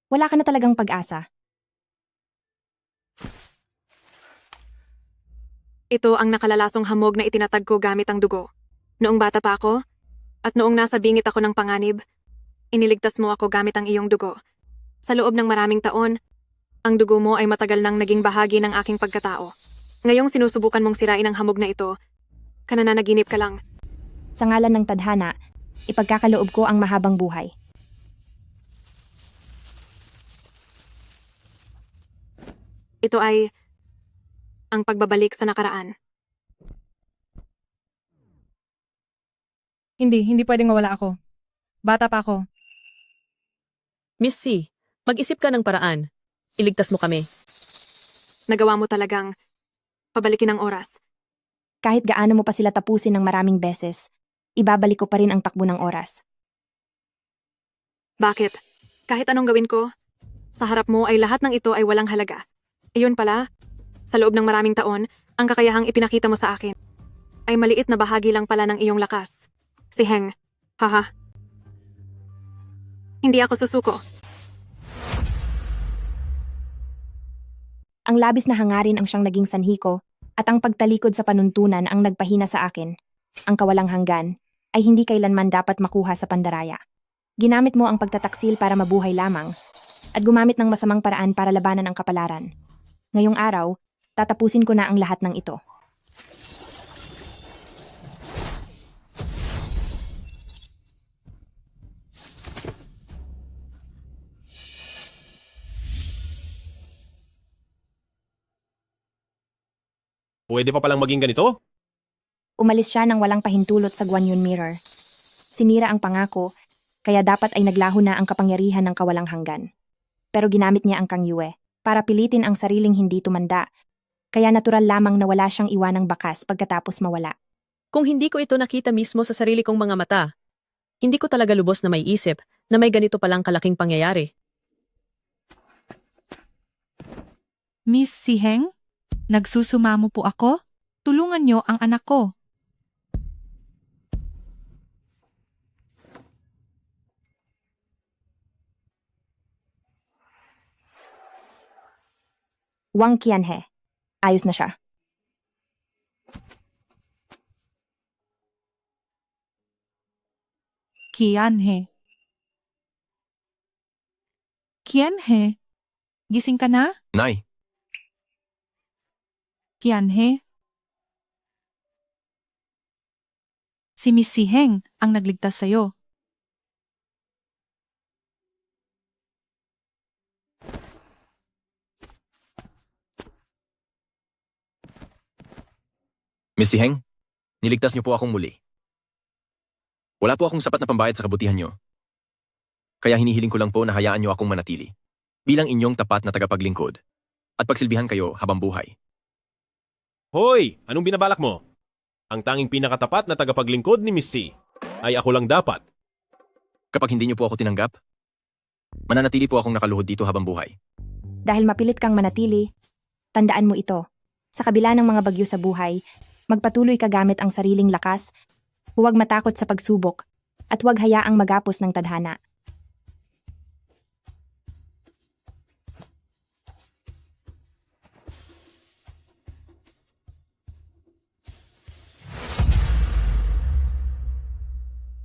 Wala ka na talagang pag-asa. Ito ang nakalalasong hamog na itinatag ko gamit ang dugo. Noong bata pa ako, at noong nasa bingit ako ng panganib, iniligtas mo ako gamit ang iyong dugo. Sa loob ng maraming taon, ang dugo mo ay matagal nang naging bahagi ng aking pagkatao. Ngayong sinusubukan mong sirain ang hamog na ito, kanananaginip ka lang. Sa ngalan ng tadhana, ipagkakaloob ko ang mahabang buhay. Ito ay ang pagbabalik sa nakaraan. Hindi pwedeng mawala ako. Bata pa ako. Miss C, mag-isip ka ng paraan. Iligtas mo kami. Nagawa mo talagang pabalikin ang oras. Kahit gaano mo pa sila tapusin ng maraming beses, ibabalik ko pa rin ang takbo ng oras. Bakit? Kahit anong gawin ko, sa harap mo ay lahat ng ito ay walang halaga. Iyon pala, sa loob ng maraming taon, ang kakayahang ipinakita mo sa akin ay maliit na bahagi lang pala ng iyong lakas. Si Heng, haha. Hindi ako susuko. Ang labis na hangarin ang siyang naging sanhi ko at ang pagtalikod sa panuntunan ang nagpahina sa akin. Ang kawalang hanggan ay hindi kailanman dapat makuha sa pandaraya. Ginamit mo ang pagtataksil para mabuhay lamang at gumamit ng masamang paraan para labanan ang kapalaran. Ngayong araw, tatapusin ko na ang lahat ng ito. Pwede pa palang maging ganito? Umalis siya nang walang pahintulot sa Guanyun Mirror. Sinira ang pangako, kaya dapat ay naglaho na ang kapangyarihan ng kawalang hanggan. Pero ginamit niya ang Kang Yue para pilitin ang sariling hindi tumanda, kaya natural lamang na wala siyang iwanang bakas pagkatapos mawala. Kung hindi ko ito nakita mismo sa sarili kong mga mata, hindi ko talaga lubos na may isip na may ganito palang kalaking pangyayari. Miss Si Heng, nagsusumamo po ako? Tulungan niyo ang anak ko. Wang Qianhe. Ayos na siya. Qianhe. Qianhe, gising ka na? Nay, Qianhe. Si Miss Si Heng ang nagligtas sa'yo. Miss Si Heng, niligtas niyo po akong muli. Wala po akong sapat na pambayad sa kabutihan niyo. Kaya hinihiling ko lang po na hayaan niyo akong manatili bilang inyong tapat na tagapaglingkod at pagsilbihan kayo habang buhay. Hoy! Anong binabalak mo? Ang tanging pinakatapat na tagapaglingkod ni Miss C ay ako lang dapat. Kapag hindi niyo po ako tinanggap, mananatili po akong nakaluhod dito habang buhay. Dahil mapilit kang manatili, tandaan mo ito. Sa kabila ng mga bagyo sa buhay, magpatuloy ka gamit ang sariling lakas, huwag matakot sa pagsubok, at huwag hayaang magapos ng tadhana.